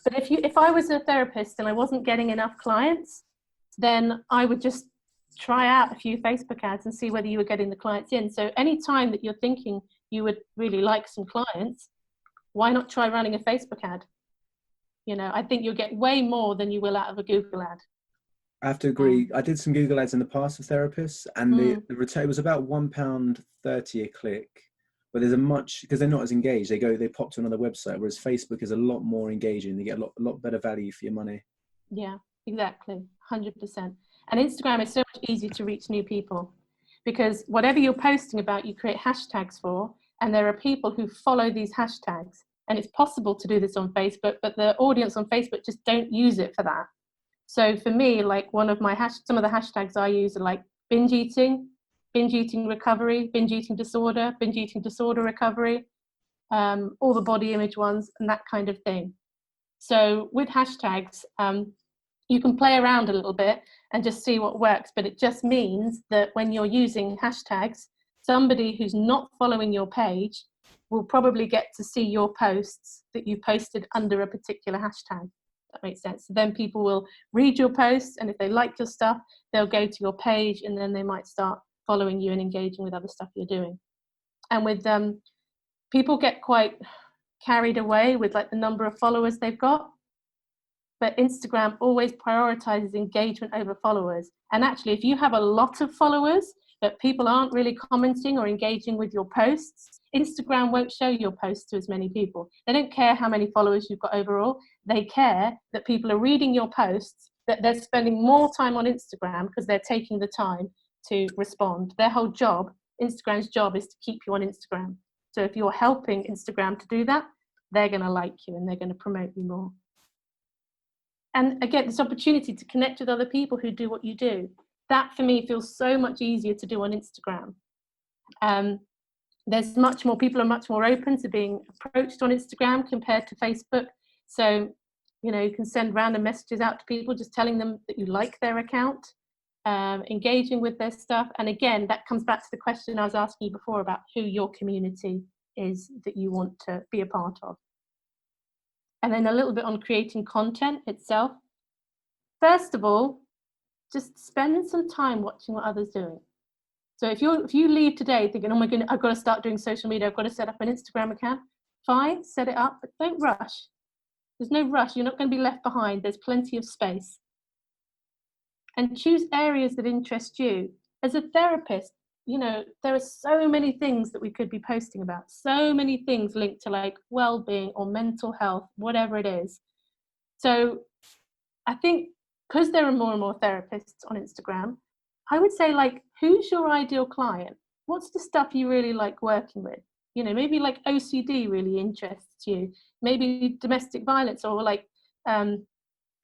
But if I was a therapist and I wasn't getting enough clients, then I would just try out a few Facebook ads and see whether you were getting the clients in. So any time that you're thinking you would really like some clients, why not try running a Facebook ad? You know, I think you'll get way more than you will out of a Google ad. I have to agree. I did some Google ads in the past for therapists, and the return was about £1.30 a click. But there's a much, because they're not as engaged. They pop to another website, whereas Facebook is a lot more engaging. They get a lot better value for your money. Yeah, exactly, 100%. And Instagram is so much easier to reach new people, because whatever you're posting about, you create hashtags for, and there are people who follow these hashtags. And it's possible to do this on Facebook, but the audience on Facebook just don't use it for that. So for me, like some of the hashtags I use are like binge eating recovery, binge eating disorder recovery, all the body image ones, and that kind of thing. So with hashtags, you can play around a little bit and just see what works, but it just means that when you're using hashtags, somebody who's not following your page will probably get to see your posts that you posted under a particular hashtag. That makes sense. So then people will read your posts, and if they like your stuff, they'll go to your page, and then they might start following you and engaging with other stuff you're doing. And with people get quite carried away with like the number of followers they've got, but Instagram always prioritizes engagement over followers. And actually, if you have a lot of followers but people aren't really commenting or engaging with your posts, Instagram won't show your posts to as many people. They don't care how many followers you've got overall. They care that people are reading your posts, that they're spending more time on Instagram because they're taking the time to respond. Their whole job, Instagram's job, is to keep you on Instagram. So if you're helping Instagram to do that, they're going to like you and they're going to promote you more. And again, this opportunity to connect with other people who do what you do, that for me feels so much easier to do on Instagram. There's much more, people are much more open to being approached on Instagram compared to Facebook. So, you know, you can send random messages out to people, just telling them that you like their account, engaging with their stuff. And again, that comes back to the question I was asking you before about who your community is that you want to be a part of. And then a little bit on creating content itself. First of all, just spend some time watching what others are doing. So if you leave today thinking, oh my goodness, I've got to start doing social media, I've got to set up an Instagram account, fine, set it up, but don't rush. There's no rush. You're not going to be left behind. There's plenty of space. And choose areas that interest you. As a therapist, you know, there are so many things that we could be posting about, so many things linked to like well-being or mental health, whatever it is. So I think because there are more and more therapists on Instagram, I would say, like, who's your ideal client? What's the stuff you really like working with? You know, maybe like OCD really interests you. Maybe domestic violence or like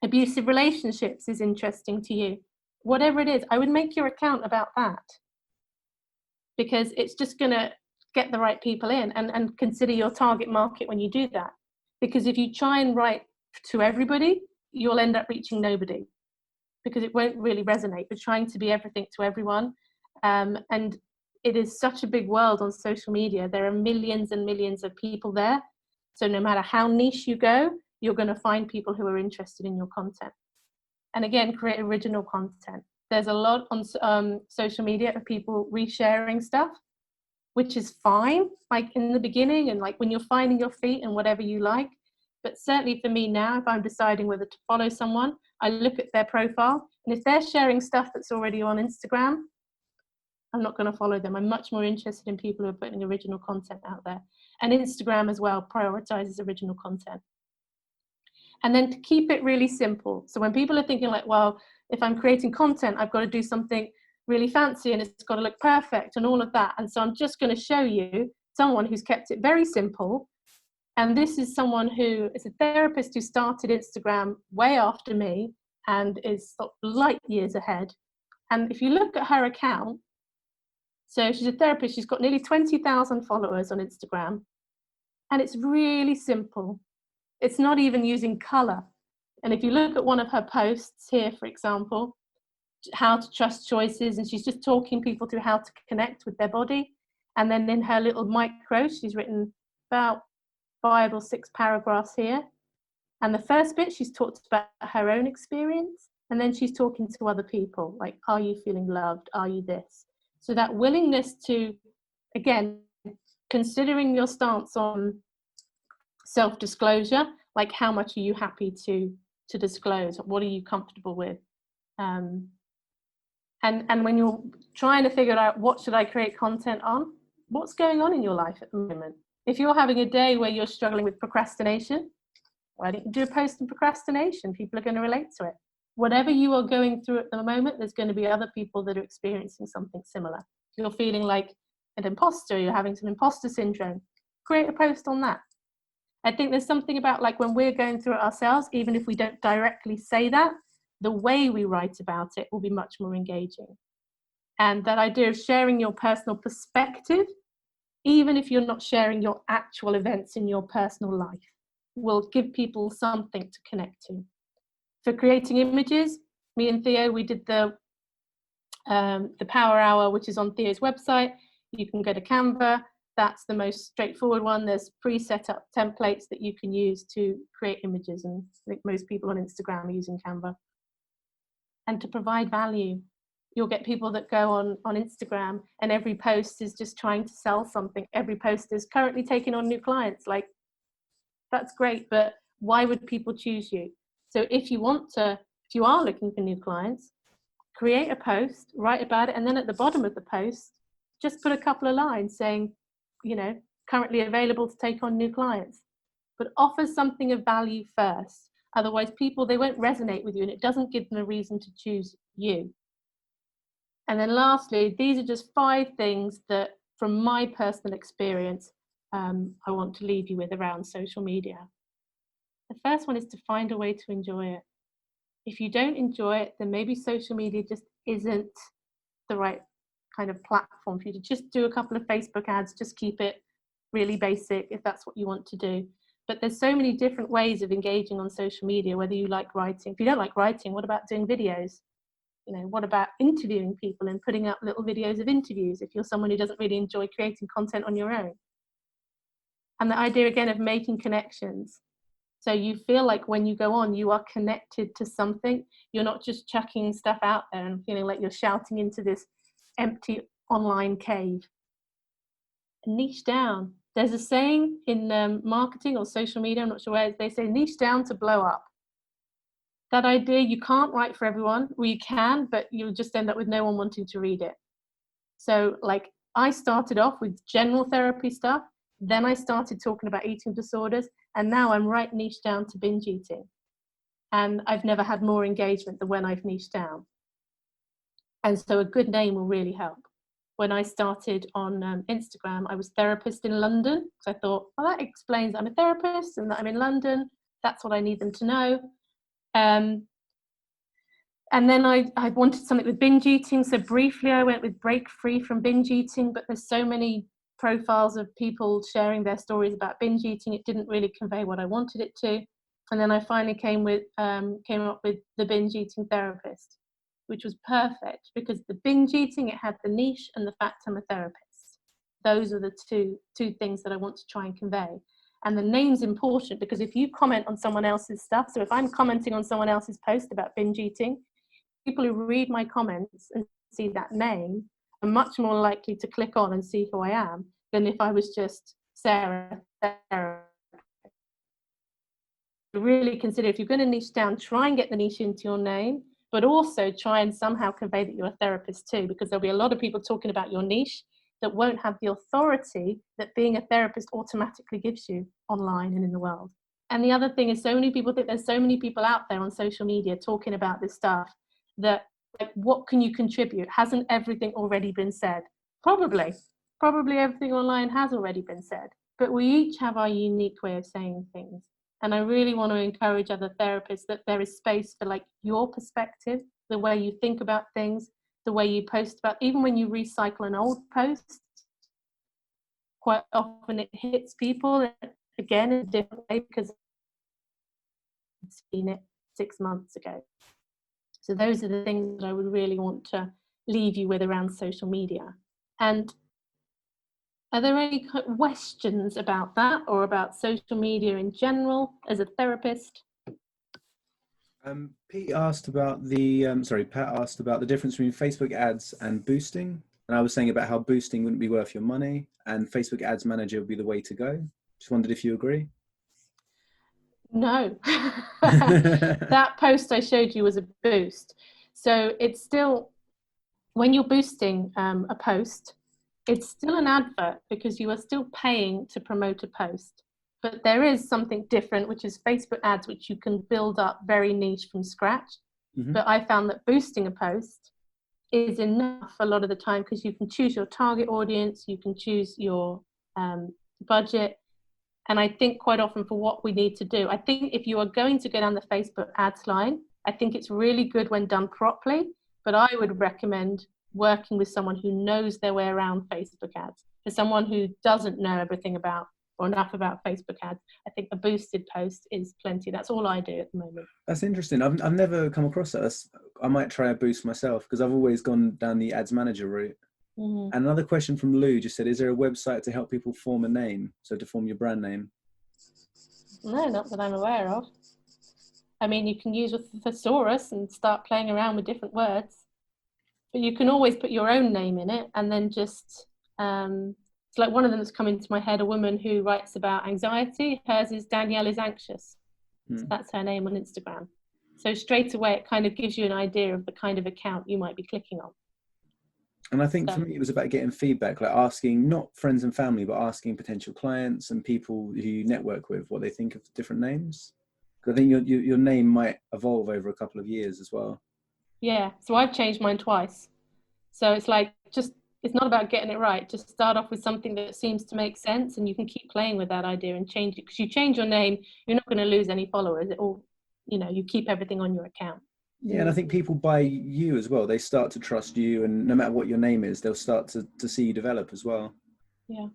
abusive relationships is interesting to you. Whatever it is, I would make your account about that, because it's just going to get the right people in, and consider your target market when you do that. Because if you try and write to everybody, you'll end up reaching nobody, because it won't really resonate. We're trying to be everything to everyone. And it is such a big world on social media. There are millions and millions of people there. So no matter how niche you go, you're going to find people who are interested in your content. And again, create original content. There's a lot on social media of people resharing stuff, which is fine, like in the beginning and like when you're finding your feet and whatever you like. But certainly for me now, if I'm deciding whether to follow someone, I look at their profile. And if they're sharing stuff that's already on Instagram, I'm not going to follow them. I'm much more interested in people who are putting original content out there. And Instagram as well prioritizes original content. And then to keep it really simple. So when people are thinking like, well, if I'm creating content, I've got to do something really fancy and it's got to look perfect and all of that. And so I'm just going to show you someone who's kept it very simple. And this is someone who is a therapist who started Instagram way after me and is light years ahead. And if you look at her account, so she's a therapist, she's got nearly 20,000 followers on Instagram. And it's really simple. It's not even using color. And if you look at one of her posts here, for example, how to trust choices, and she's just talking people through how to connect with their body. And then in her little micro, she's written about 5 or 6 paragraphs here. And the first bit, she's talked about her own experience. And then she's talking to other people, like, are you feeling loved? Are you this? So that willingness to, again, considering your stance on self-disclosure, like how much are you happy to disclose? What are you comfortable with? And when you're trying to figure out what should I create content on, what's going on in your life at the moment? If you're having a day where you're struggling with procrastination, why don't you do a post on procrastination? People are going to relate to it. Whatever you are going through at the moment, there's going to be other people that are experiencing something similar. If you're feeling like an imposter, you're having some imposter syndrome, create a post on that. I think there's something about like when we're going through it ourselves, even if we don't directly say that, the way we write about it will be much more engaging. And that idea of sharing your personal perspective, even if you're not sharing your actual events in your personal life, will give people something to connect to. For creating images, me and Theo, we did the Power Hour, which is on Theo's website. You can go to Canva. That's the most straightforward one. There's pre-set up templates that you can use to create images. And I think most people on Instagram are using Canva. And to provide value, you'll get people that go on Instagram and every post is just trying to sell something. Every post is currently taking on new clients. Like, that's great, but why would people choose you? So if you are looking for new clients, create a post, write about it, and then at the bottom of the post, just put a couple of lines saying, you know, currently available to take on new clients. But offer something of value first. Otherwise, people, they won't resonate with you and it doesn't give them a reason to choose you. And then lastly, these are just 5 things that, from my personal experience, I want to leave you with around social media. The first one is to find a way to enjoy it. If you don't enjoy it, then maybe social media just isn't the right kind of platform for you to just do a couple of Facebook ads, just keep it really basic if that's what you want to do. But there's so many different ways of engaging on social media, whether you like writing. If you don't like writing, what about doing videos? You know, what about interviewing people and putting up little videos of interviews if you're someone who doesn't really enjoy creating content on your own? And the idea again of making connections. So you feel like when you go on, you are connected to something. You're not just chucking stuff out there and feeling like you're shouting into this empty online cave. Niche down. There's a saying in marketing or social media, I'm not sure where, they say niche down to blow up. That idea, you can't write for everyone, or you can, but you'll just end up with no one wanting to read it. So like I started off with general therapy stuff, then I started talking about eating disorders, and now I'm right niche down to binge eating. And I've never had more engagement than when I've niched down. And so a good name will really help. When I started on Instagram, I was therapist in London. So I thought, well, that explains I'm a therapist and that I'm in London. That's what I need them to know. And then I wanted something with binge eating. So briefly, I went with break free from binge eating, but there's so many profiles of people sharing their stories about binge eating. It didn't really convey what I wanted it to. And then I finally came up with the binge eating therapist, which was perfect because the binge eating, it had the niche and the fact I'm a therapist. Those are the two things that I want to try and convey. And the name's important because if you comment on someone else's stuff, so if I'm commenting on someone else's post about binge eating, people who read my comments and see that name are much more likely to click on and see who I am than if I was just Sarah. Really consider, if you're going to niche down, try and get the niche into your name, but also try and somehow convey that you're a therapist too, because there'll be a lot of people talking about your niche that won't have the authority that being a therapist automatically gives you online and in the world. And the other thing is, so many people think there's so many people out there on social media talking about this stuff that, like, what can you contribute? Hasn't everything already been said? Probably everything online has already been said, but we each have our unique way of saying things. And I really want to encourage other therapists that there is space for, like, your perspective, the way you think about things, the way you post about, even when you recycle an old post, quite often it hits people again in a different way because I've seen it 6 months ago. So those are the things that I would really want to leave you with around social media. And are there any questions about that or about social media in general as a therapist? Pat asked about the difference between Facebook ads and boosting. And I was saying about how boosting wouldn't be worth your money and Facebook Ads Manager would be the way to go. Just wondered if you agree. No. That post I showed you was a boost. So it's still, when you're boosting a post, it's still an advert because you are still paying to promote a post. But there is something different, which is Facebook ads, which you can build up very niche from scratch. Mm-hmm. But I found that boosting a post is enough a lot of the time because you can choose your target audience, you can choose your budget. And I think quite often for what we need to do, I think if you are going to go down the Facebook ads line, I think it's really good when done properly, but I would recommend working with someone who knows their way around Facebook ads. For someone who doesn't know everything about or enough about Facebook ads, I think a boosted post is plenty. That's all I do at the moment. That's interesting. I've never come across that. I might try a boost myself because I've always gone down the ads manager route. Mm-hmm. And another question from Lou just said, is there a website to help people form a name? So to form your brand name? No, not that I'm aware of. I mean, you can use a thesaurus and start playing around with different words, but you can always put your own name in it and then just, it's like one of them that's come into my head, a woman who writes about anxiety. Hers is Danielle is Anxious. So that's her name on Instagram. So straight away, it kind of gives you an idea of the kind of account you might be clicking on. And I think for me, it was about getting feedback, like asking not friends and family, but asking potential clients and people who you network with what they think of different names. Because I think your name might evolve over a couple of years as well. Yeah, so I've changed mine twice. So it's like, it's not about getting it right. Just start off with something that seems to make sense and you can keep playing with that idea and change it. Because you change your name, you're not going to lose any followers. It all, you keep everything on your account. Yeah, and I think people buy you as well. They start to trust you, and no matter what your name is, they'll start to see you develop as well. Yeah.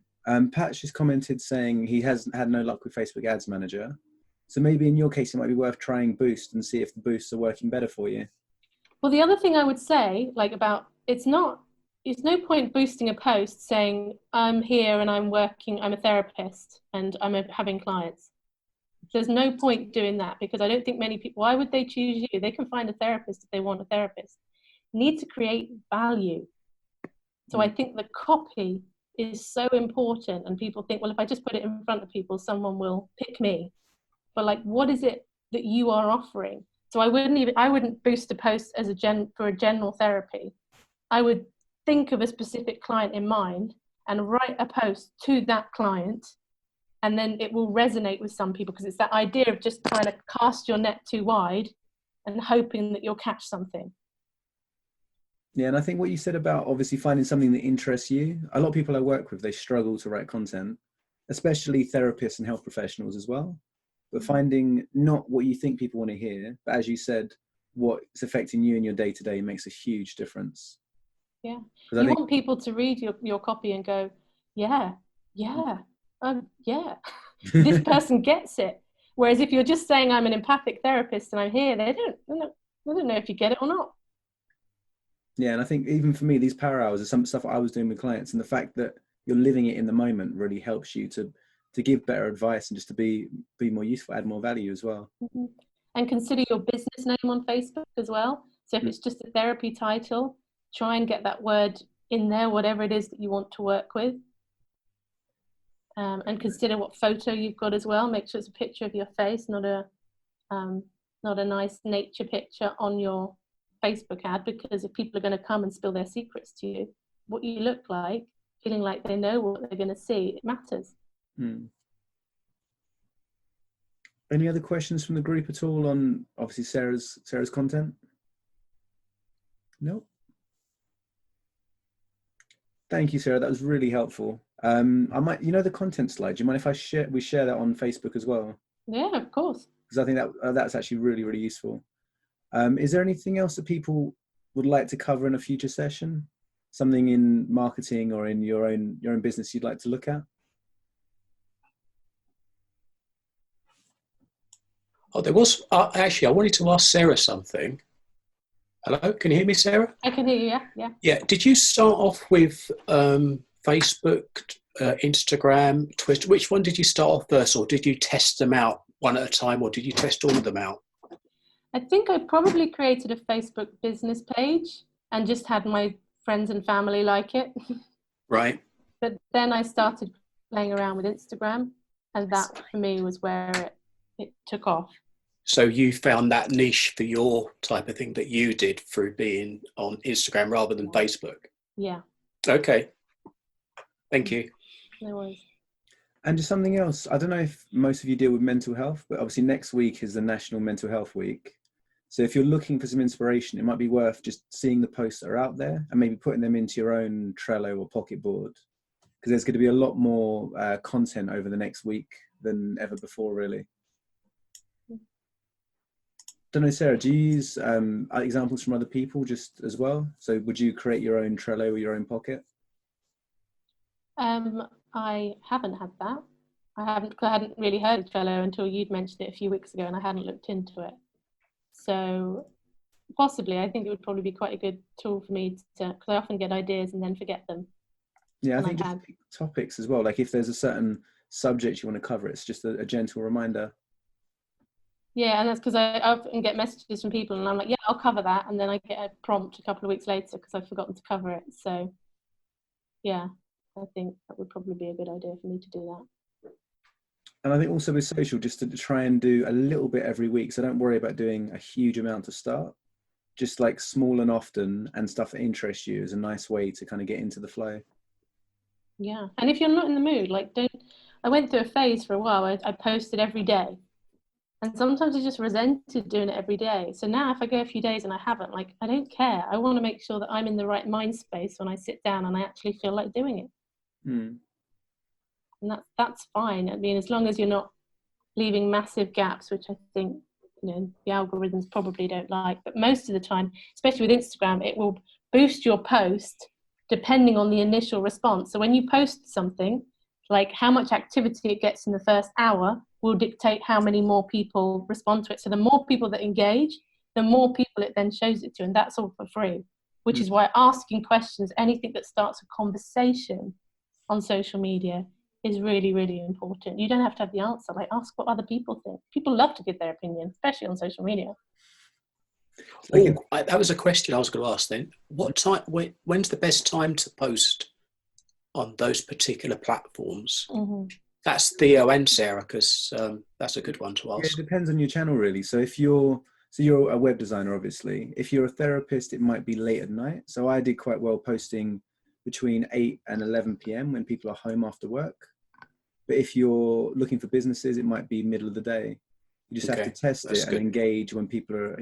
Patch has commented saying he has had no luck with Facebook Ads Manager. So maybe in your case, it might be worth trying Boost and see if the boosts are working better for you. Well, the other thing I would say, it's no point boosting a post saying, I'm here and I'm a therapist and I'm having clients. There's no point doing that because I don't think many people, why would they choose you? They can find a therapist if they want a therapist. You need to create value. So I think the copy is so important and people think, well, if I just put it in front of people, someone will pick me. But what is it that you are offering? So I wouldn't boost a post as for a general therapy. I would think of a specific client in mind and write a post to that client. And then it will resonate with some people because it's that idea of just trying to cast your net too wide and hoping that you'll catch something. Yeah, and I think what you said about obviously finding something that interests you, a lot of people I work with, they struggle to write content, especially therapists and health professionals as well. But finding not what you think people want to hear, but as you said, what is affecting you in your day-to-day makes a huge difference. Yeah. You want people to read your copy and go, yeah. This person gets it. Whereas if you're just saying I'm an empathic therapist and I'm here, they don't know if you get it or not. Yeah, and I think even for me, these power hours are some stuff I was doing with clients, and the fact that you're living it in the moment really helps you to to give better advice and just to be more useful, add more value as well. And consider your business name on Facebook as well. So if it's just a therapy title, try and get that word in there, whatever it is that you want to work with. And consider what photo you've got as well. Make sure it's a picture of your face, not a nice nature picture on your Facebook ad, because if people are going to come and spill their secrets to you, what you look like, feeling like they know what they're going to see, it matters. Any other questions from the group at all on obviously Sarah's content? No. Thank you, Sarah. That was really helpful. I might, the content slide. Do you mind if we share that on Facebook as well? Yeah, of course. Because I think that's actually really, really useful. Is there anything else that people would like to cover in a future session? Something in marketing or in your own business you'd like to look at? Oh, there was actually. I wanted to ask Sarah something. Hello, can you hear me, Sarah? I can hear you. Yeah. Yeah. Did you start off with Facebook, Instagram, Twitter? Which one did you start off first, or did you test them out one at a time, or did you test all of them out? I think I probably created a Facebook business page and just had my friends and family like it. Right. But then I started playing around with Instagram, and that for me was where it took off. So you found that niche for your type of thing that you did through being on Instagram rather than Facebook? Yeah. Okay. Thank you. No worries. And just something else, I don't know if most of you deal with mental health, but obviously next week is the National Mental Health Week. So if you're looking for some inspiration, it might be worth just seeing the posts that are out there and maybe putting them into your own Trello or Pocket board, because there's going to be a lot more content over the next week than ever before, really. Don't know, Sarah, do you use examples from other people just as well? So would you create your own Trello or your own Pocket? I haven't had that. I hadn't really heard of Trello until you'd mentioned it a few weeks ago, and I hadn't looked into it. So possibly, I think it would probably be quite a good tool for me to, because I often get ideas and then forget them. Yeah, I think just topics as well. Like if there's a certain subject you want to cover, it's just a gentle reminder. Yeah, and that's because I often get messages from people and I'm like, yeah, I'll cover that. And then I get a prompt a couple of weeks later because I've forgotten to cover it. So yeah, I think that would probably be a good idea for me to do that. And I think also with social, just to try and do a little bit every week. So don't worry about doing a huge amount to start. Just like small and often, and stuff that interests you is a nice way to kind of get into the flow. Yeah, and if you're not in the mood, I went through a phase for a while where I posted every day. And sometimes I just resented doing it every day. So now if I go a few days and I haven't, I don't care. I want to make sure that I'm in the right mind space when I sit down and I actually feel like doing it. And that's fine. I mean, as long as you're not leaving massive gaps, which I think, the algorithms probably don't like. But most of the time, especially with Instagram, it will boost your post depending on the initial response. So when you post something, like how much activity it gets in the first hour will dictate how many more people respond to it. So the more people that engage, the more people it then shows it to, and that's all for free, which is why asking questions, anything that starts a conversation on social media is really, really important. You don't have to have the answer. Ask what other people think. People love to give their opinion, especially on social media. That was a question I was going to ask then. What time? When's the best time to post on those particular platforms? That's Theo and Sarah, because that's a good one to ask. Yeah, it depends on your channel, really. So if you're a web designer, obviously. If you're a therapist, it might be late at night. So I did quite well posting between 8 and 11 p.m. when people are home after work. But if you're looking for businesses, it might be middle of the day. You just have to test it and engage when people are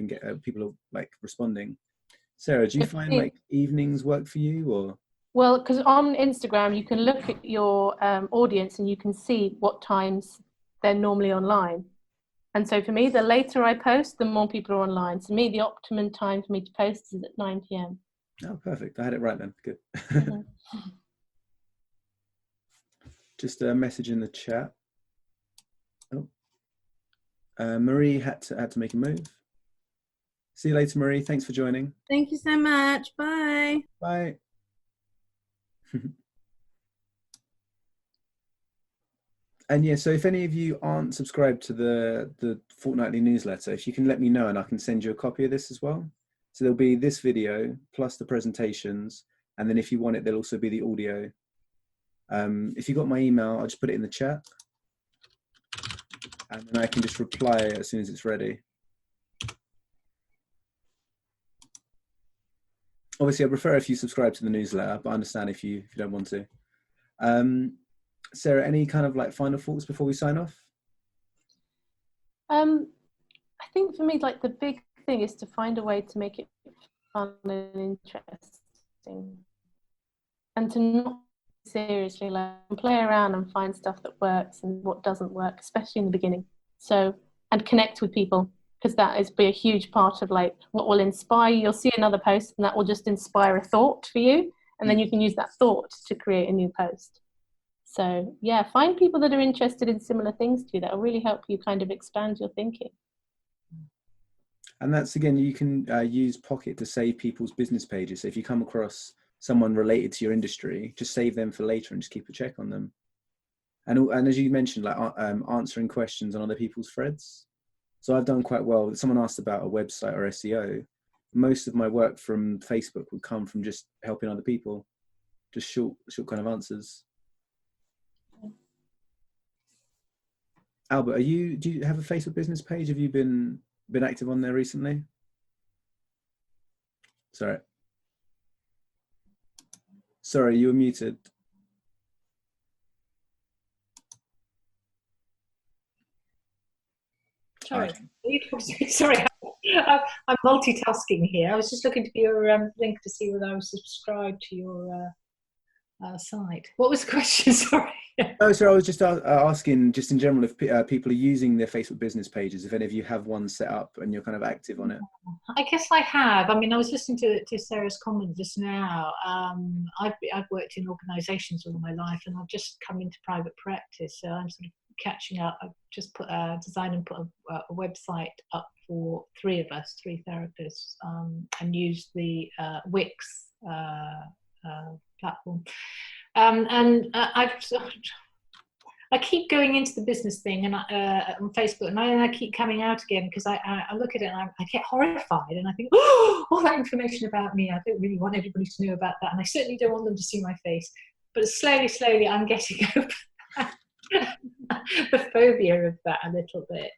responding. Sarah, do you find evenings work for you, or? Well, because on Instagram, you can look at your audience and you can see what times they're normally online. And so for me, the later I post, the more people are online. So for me, the optimum time for me to post is at 9 p.m. Oh, perfect. I had it right then. Good. Just a message in the chat. Oh, Marie had to make a move. See you later, Marie. Thanks for joining. Thank you so much. Bye. Bye. And yeah, so if any of you aren't subscribed to the fortnightly newsletter, if you can let me know and I can send you a copy of this as well. So there'll be this video plus the presentations, and then if you want it, there'll also be the audio. If you got my email, I'll just put it in the chat, and then I can just reply as soon as it's ready. Obviously, I prefer if you subscribe to the newsletter, but I understand if you don't want to. Sarah, any kind of like final thoughts before we sign off? I think for me, like the big thing is to find a way to make it fun and interesting, and to not seriously like play around and find stuff that works and what doesn't work, especially in the beginning. So, and connect with people, because that is be a huge part of like what will inspire you. You'll see another post and that will just inspire a thought for you, and then you can use that thought to create a new post. So yeah, find people that are interested in similar things to you. That will really help you kind of expand your thinking. And that's, again, you can use Pocket to save people's business pages. So if you come across someone related to your industry, just save them for later and just keep a check on them. And as you mentioned, like answering questions on other people's threads. So I've done quite well. Someone asked about a website or SEO. Most of my work from Facebook would come from just helping other people, just short kind of answers. Albert, do you have a Facebook business page? Have you been active on there recently? Sorry, you were muted. Sorry, sorry. I'm multitasking here. I was just looking for your link to see whether I was subscribed to your site. What was the question? Sorry. Oh, sorry, I was just asking, just in general, if people are using their Facebook business pages, if any of you have one set up and you're kind of active on it. I guess I have. I mean, I was listening to Sarah's comment just now. I've worked in organisations all my life, and I've just come into private practice, so I'm sort of catching up. I've just designed and put a website up for three therapists, and used the WIX platform. I keep going into the business thing and on Facebook, and I keep coming out again because I look at it and I get horrified, and I think, oh, all that information about me, I don't really want everybody to know about that, and I certainly don't want them to see my face. But slowly, I'm getting over the phobia of that a little bit.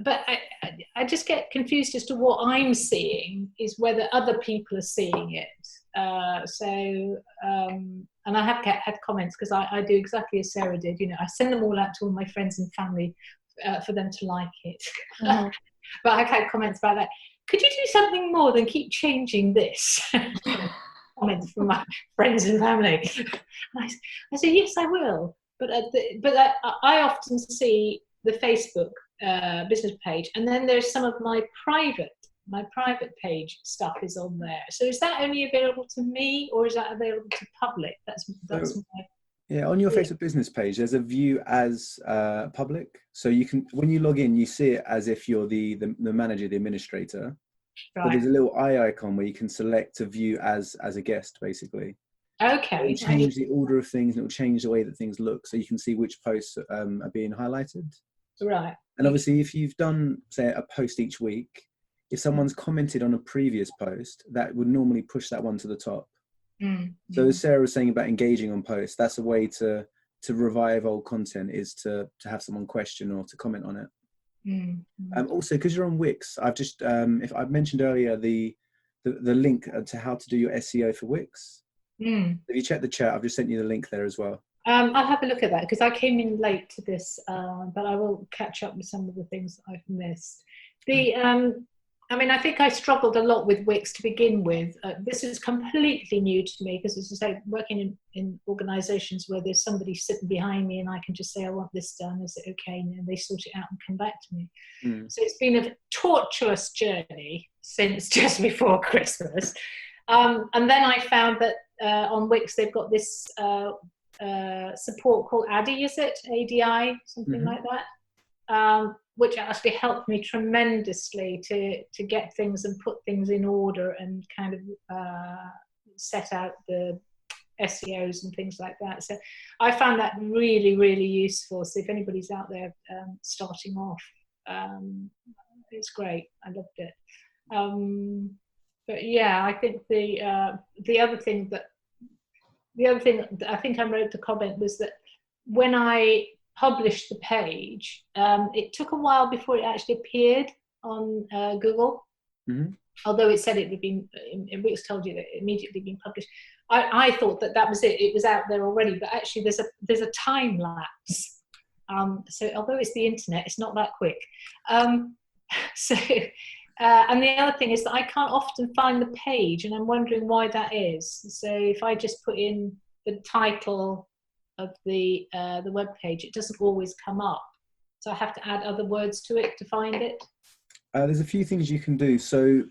But I just get confused as to what I'm seeing is whether other people are seeing it. And I have had comments, because I do exactly as Sarah did. You know, I send them all out to all my friends and family for them to like it. Mm-hmm. But I've had comments about that. Could you do something more than keep changing this? Comments from my friends and family. I said, yes, I will. But I often see the Facebook business page, and then there's some of my private page stuff is on there. So is that only available to me, or is that available to public? That's yeah, on your Facebook business page, there's a view as public. So you can, when you log in, you see it as if you're the manager, the administrator. Right. But there's a little eye icon where you can select to view as a guest, basically. Okay. It'll change the order of things, and it will change the way that things look, so you can see which posts are being highlighted. Right. And obviously, if you've done, say, a post each week, if someone's commented on a previous post, that would normally push that one to the top. Mm. So as Sarah was saying about engaging on posts, that's a way to revive old content, is to have someone question or to comment on it. Mm. Also, because you're on Wix, I've just if I mentioned earlier the link to how to do your SEO for Wix. Mm. If you check the chat, I've just sent you the link there as well. I'll have a look at that, because I came in late to this, but I will catch up with some of the things I've missed. I mean, I think I struggled a lot with Wix to begin with. This is completely new to me, because, as I say, working in organisations where there's somebody sitting behind me and I can just say, I want this done, is it okay? And they sort it out and come back to me. Mm. So it's been a tortuous journey since just before Christmas. And then I found that on Wix they've got this support called ADI, is it? ADI, something like that. Which actually helped me tremendously to get things and put things in order and kind of set out the SEOs and things like that. So I found that really, really useful. So if anybody's out there starting off, it's great. I loved it. But yeah, I think the other thing that I think I wrote the comment was that when I published the page, it took a while before it actually appeared on Google. Mm-hmm. Although it said it had been, Wix told you that it immediately been published. I thought that was it. It was out there already, but actually there's a time lapse. So although it's the internet, it's not that quick. And the other thing is that I can't often find the page, and I'm wondering why that is. So if I just put in the title of the web page, it doesn't always come up. So I have to add other words to it to find it. There's a few things you can do. So,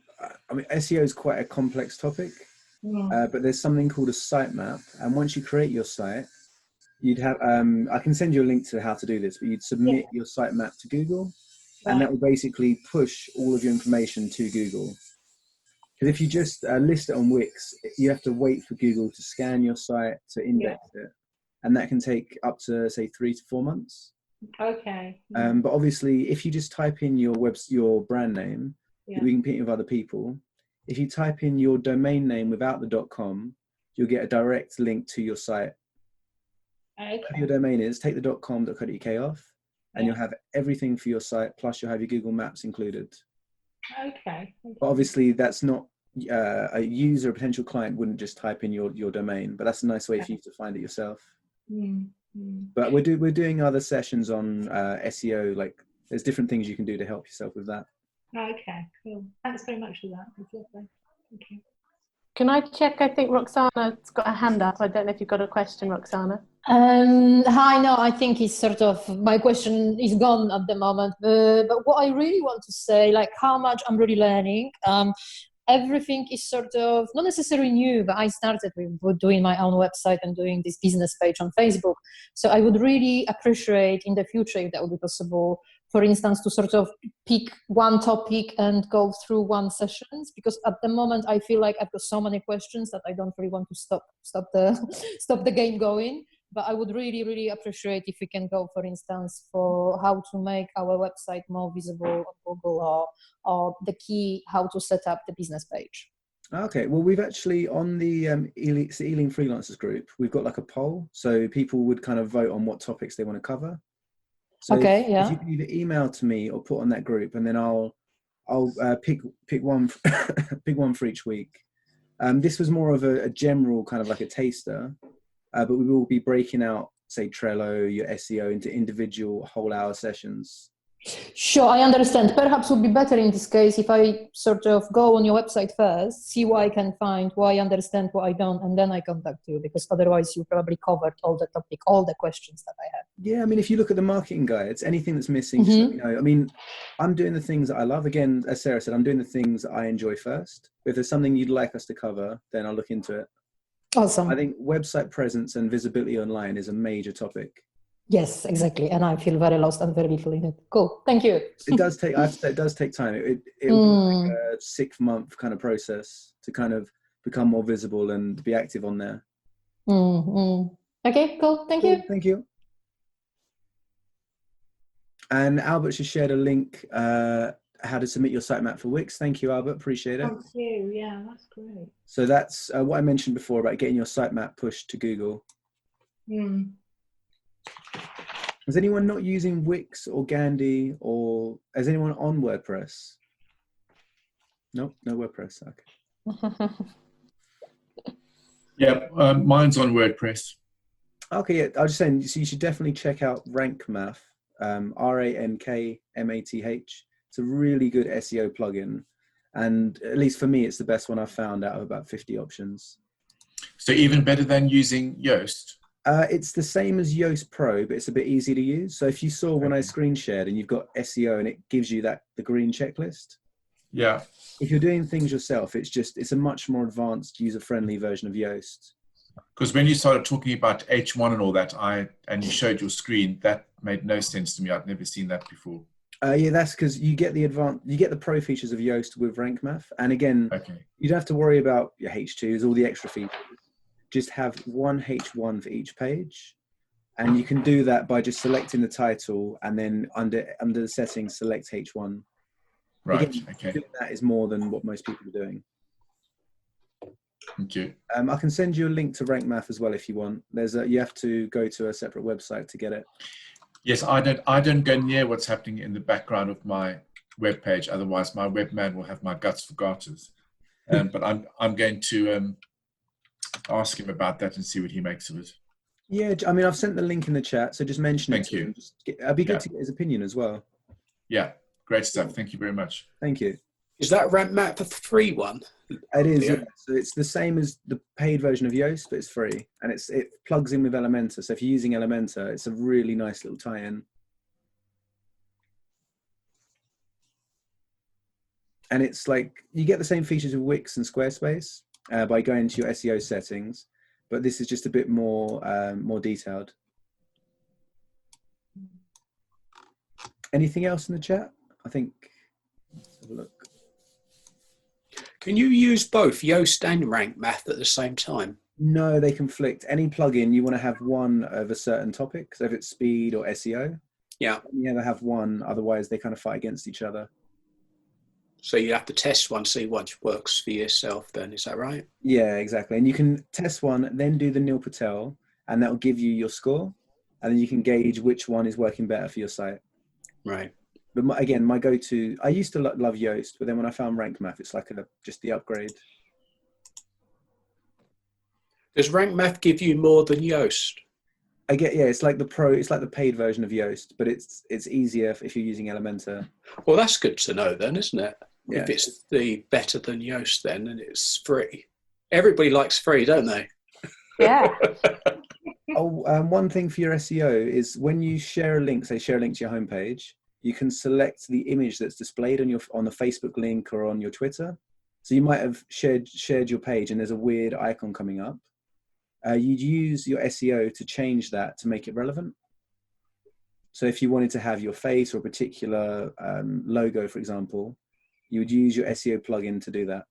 I mean, SEO is quite a complex topic, but there's something called a sitemap. And once you create your site, you'd have, I can send you a link to how to do this, but you'd submit your sitemap to Google, and that will basically push all of your information to Google. Because if you just list it on Wix, you have to wait for Google to scan your site, to index it. And that can take up to, say, 3 to 4 months. Okay. But obviously, if you just type in your brand name, you'll be competing with other people. If you type in your domain name without the .com, you'll get a direct link to your site. Okay. Whatever your domain is, take the .com.co.uk off, and you'll have everything for your site, plus you'll have your Google Maps included. Okay. But obviously, that's not a user, a potential client wouldn't just type in your domain, but that's a nice way for you to find it yourself. But we're doing other sessions on SEO. Like, there's different things you can do to help yourself with that. Okay, cool. Thanks very much for that. That's lovely. Thank you. Can I check? I think Roxana's got a hand up. I don't know if you've got a question, Roxana. Hi, no, I think it's sort of, my question is gone at the moment. But what I really want to say, like how much I'm really learning. Everything is sort of not necessarily new, but I started with doing my own website and doing this business page on Facebook. So I would really appreciate in the future, if that would be possible, for instance, to sort of pick one topic and go through one sessions, because at the moment I feel like I've got so many questions that I don't really want to stop the game going. But I would really, really appreciate if we can go, for instance, for how to make our website more visible on Google, or the key how to set up the business page. Okay, well, we've actually, on the Ealing Freelancers group, we've got like a poll. So people would kind of vote on what topics they want to cover. So if you can either email to me or put on that group, and then I'll pick one pick one for each week. This was more of a general kind of like a taster. But we will be breaking out, say, Trello, your SEO into individual whole hour sessions. Sure, I understand. Perhaps it would be better in this case if I sort of go on your website first, see what I can find, what I understand, what I don't, and then I contact you, because otherwise you probably covered all the topic, all the questions that I have. Yeah, I mean, if you look at the marketing guides, anything that's missing, just let me know. I mean, I'm doing the things that I love. Again, as Sarah said, I'm doing the things that I enjoy first. If there's something you'd like us to cover, then I'll look into it. Awesome. I think website presence and visibility online is a major topic. Yes, exactly. And I feel very lost and very little in it. Cool. Thank you. It does take, I have to say, it does take time. It'll be like a 6-month kind of process to kind of become more visible and be active on there. Okay, cool. Thank you. Thank you. And Albert just shared a link, how to submit your sitemap for Wix. Thank you, Albert. Appreciate it. Thank you. Yeah, that's great. So that's what I mentioned before about getting your sitemap pushed to Google. Is anyone not using Wix or Gandhi, or is anyone on WordPress? Nope, no WordPress. Okay. Yeah, mine's on WordPress. Okay, yeah, I was just saying, so you should definitely check out RankMath, RankMath. It's a really good SEO plugin. And at least for me, it's the best one I've found out of about 50 options. So even better than using Yoast? It's the same as Yoast Pro, but it's a bit easier to use. So if you saw when I screen shared and you've got SEO and it gives you the green checklist. Yeah. If you're doing things yourself, it's a much more advanced, user-friendly version of Yoast. Because when you started talking about H1 and all that, and you showed your screen, that made no sense to me. I'd never seen that before. Yeah, that's because you get the pro features of Yoast with RankMath, and again, you don't have to worry about your H2s, all the extra features. just have one H1 for each page. And you can do that by just selecting the title and then under the settings, select H1. Right, Again, okay. doing that is more than what most people are doing. Thank you. I can send you a link to Rank Math as well if you want. You have to go to a separate website to get it. Yes, I don't go near what's happening in the background of my web page. Otherwise, my webman will have my guts for garters. But I'm going to ask him about that and see what he makes of it. Yeah, I mean, I've sent the link in the chat, so just mention it to him. It'd be good to get his opinion as well. Yeah, great stuff. Thank you very much. Thank you. Is that Rank Math the free one? It is. Yeah. Yeah. So it's the same as the paid version of Yoast, but it's free, and it plugs in with Elementor. So if you're using Elementor, it's a really nice little tie-in. And it's like you get the same features with Wix and Squarespace by going to your SEO settings, but this is just a bit more more detailed. Anything else in the chat? I think. Let's have a look. Can you use both Yoast and Rank Math at the same time? No, they conflict. Any plugin, you want to have one of a certain topic. So if it's speed or SEO, Yeah. you have to have one. Otherwise, they kind of fight against each other. So you have to test one, see what works for yourself then, is that right? Yeah, exactly. And you can test one, then do the Neil Patel, and that will give you your score. And then you can gauge which one is working better for your site. Right. But again, my go-to, I used to love Yoast, but then when I found Rank Math, it's like just the upgrade. Does Rank Math give you more than Yoast? Yeah, it's like the paid version of Yoast, but it's easier if you're using Elementor. Well, that's good to know then, isn't it? Yeah. If it's the better than Yoast then, and it's free. Everybody likes free, don't they? Yeah. One thing for your SEO is when you share a link, say share a link to your homepage, you can select the image that's displayed on the Facebook link or on your Twitter. So you might have shared your page and there's a weird icon coming up. You'd use your SEO to change that to make it relevant. So if you wanted to have your face or a particular logo, for example, you would use your SEO plugin to do that.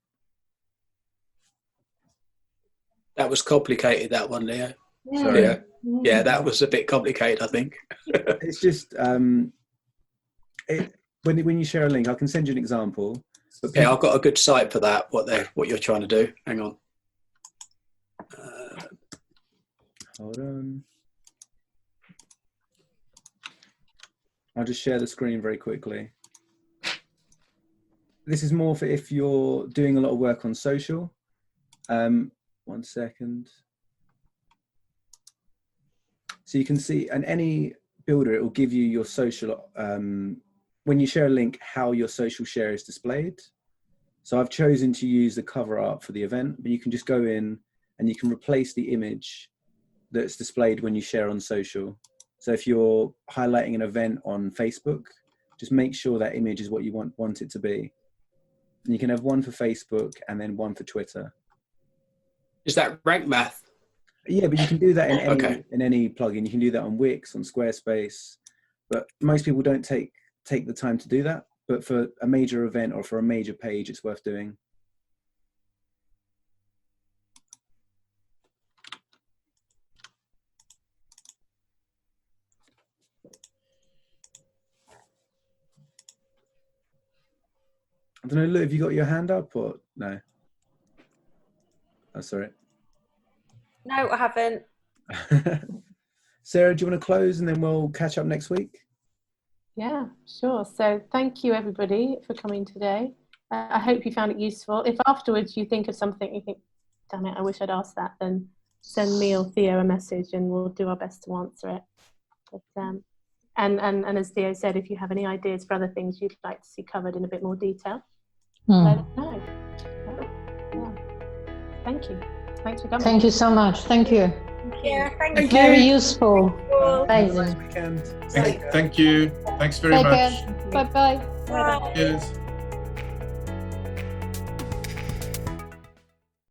That was complicated, that one, Leo. Sorry. Yeah, that was a bit complicated, I think. It's just when you share a link, I can send you an example. But Yeah, I've got a good site for that. What you're trying to do. Hang on. Hold on. I'll just share the screen very quickly. This is more for if you're doing a lot of work on social. 1 second. So you can see, and any builder, it will give you your social, when you share a link, how your social share is displayed. So I've chosen to use the cover art for the event, but you can just go in and you can replace the image that's displayed when you share on social. So if you're highlighting an event on Facebook, just make sure that image is what you want it to be. And you can have one for Facebook and then one for Twitter. Is that Rank Math? Yeah, but you can do that in any Okay. in any plugin. You can do that on Wix, on Squarespace, but most people don't take the time to do that. But for a major event or for a major page, it's worth doing. I don't know, Lou, have you got your hand up or no? Oh, sorry. No, I haven't. Sarah, do you want to close and then we'll catch up next week? Yeah, sure. So thank you everybody for coming today. I hope you found it useful. If afterwards you think of something you think, damn it, I wish I'd asked that, then send me or Theo a message and we'll do our best to answer it. But, and as Theo said, if you have any ideas for other things you'd like to see covered in a bit more detail, let us know. Yeah. Thank you. Thanks for coming. Thank you so much. Thank you. Yeah, thank you. Very useful. Nice Amazing. weekend. Thank you. Thanks very Take much. care. Bye-bye. Bye. Cheers.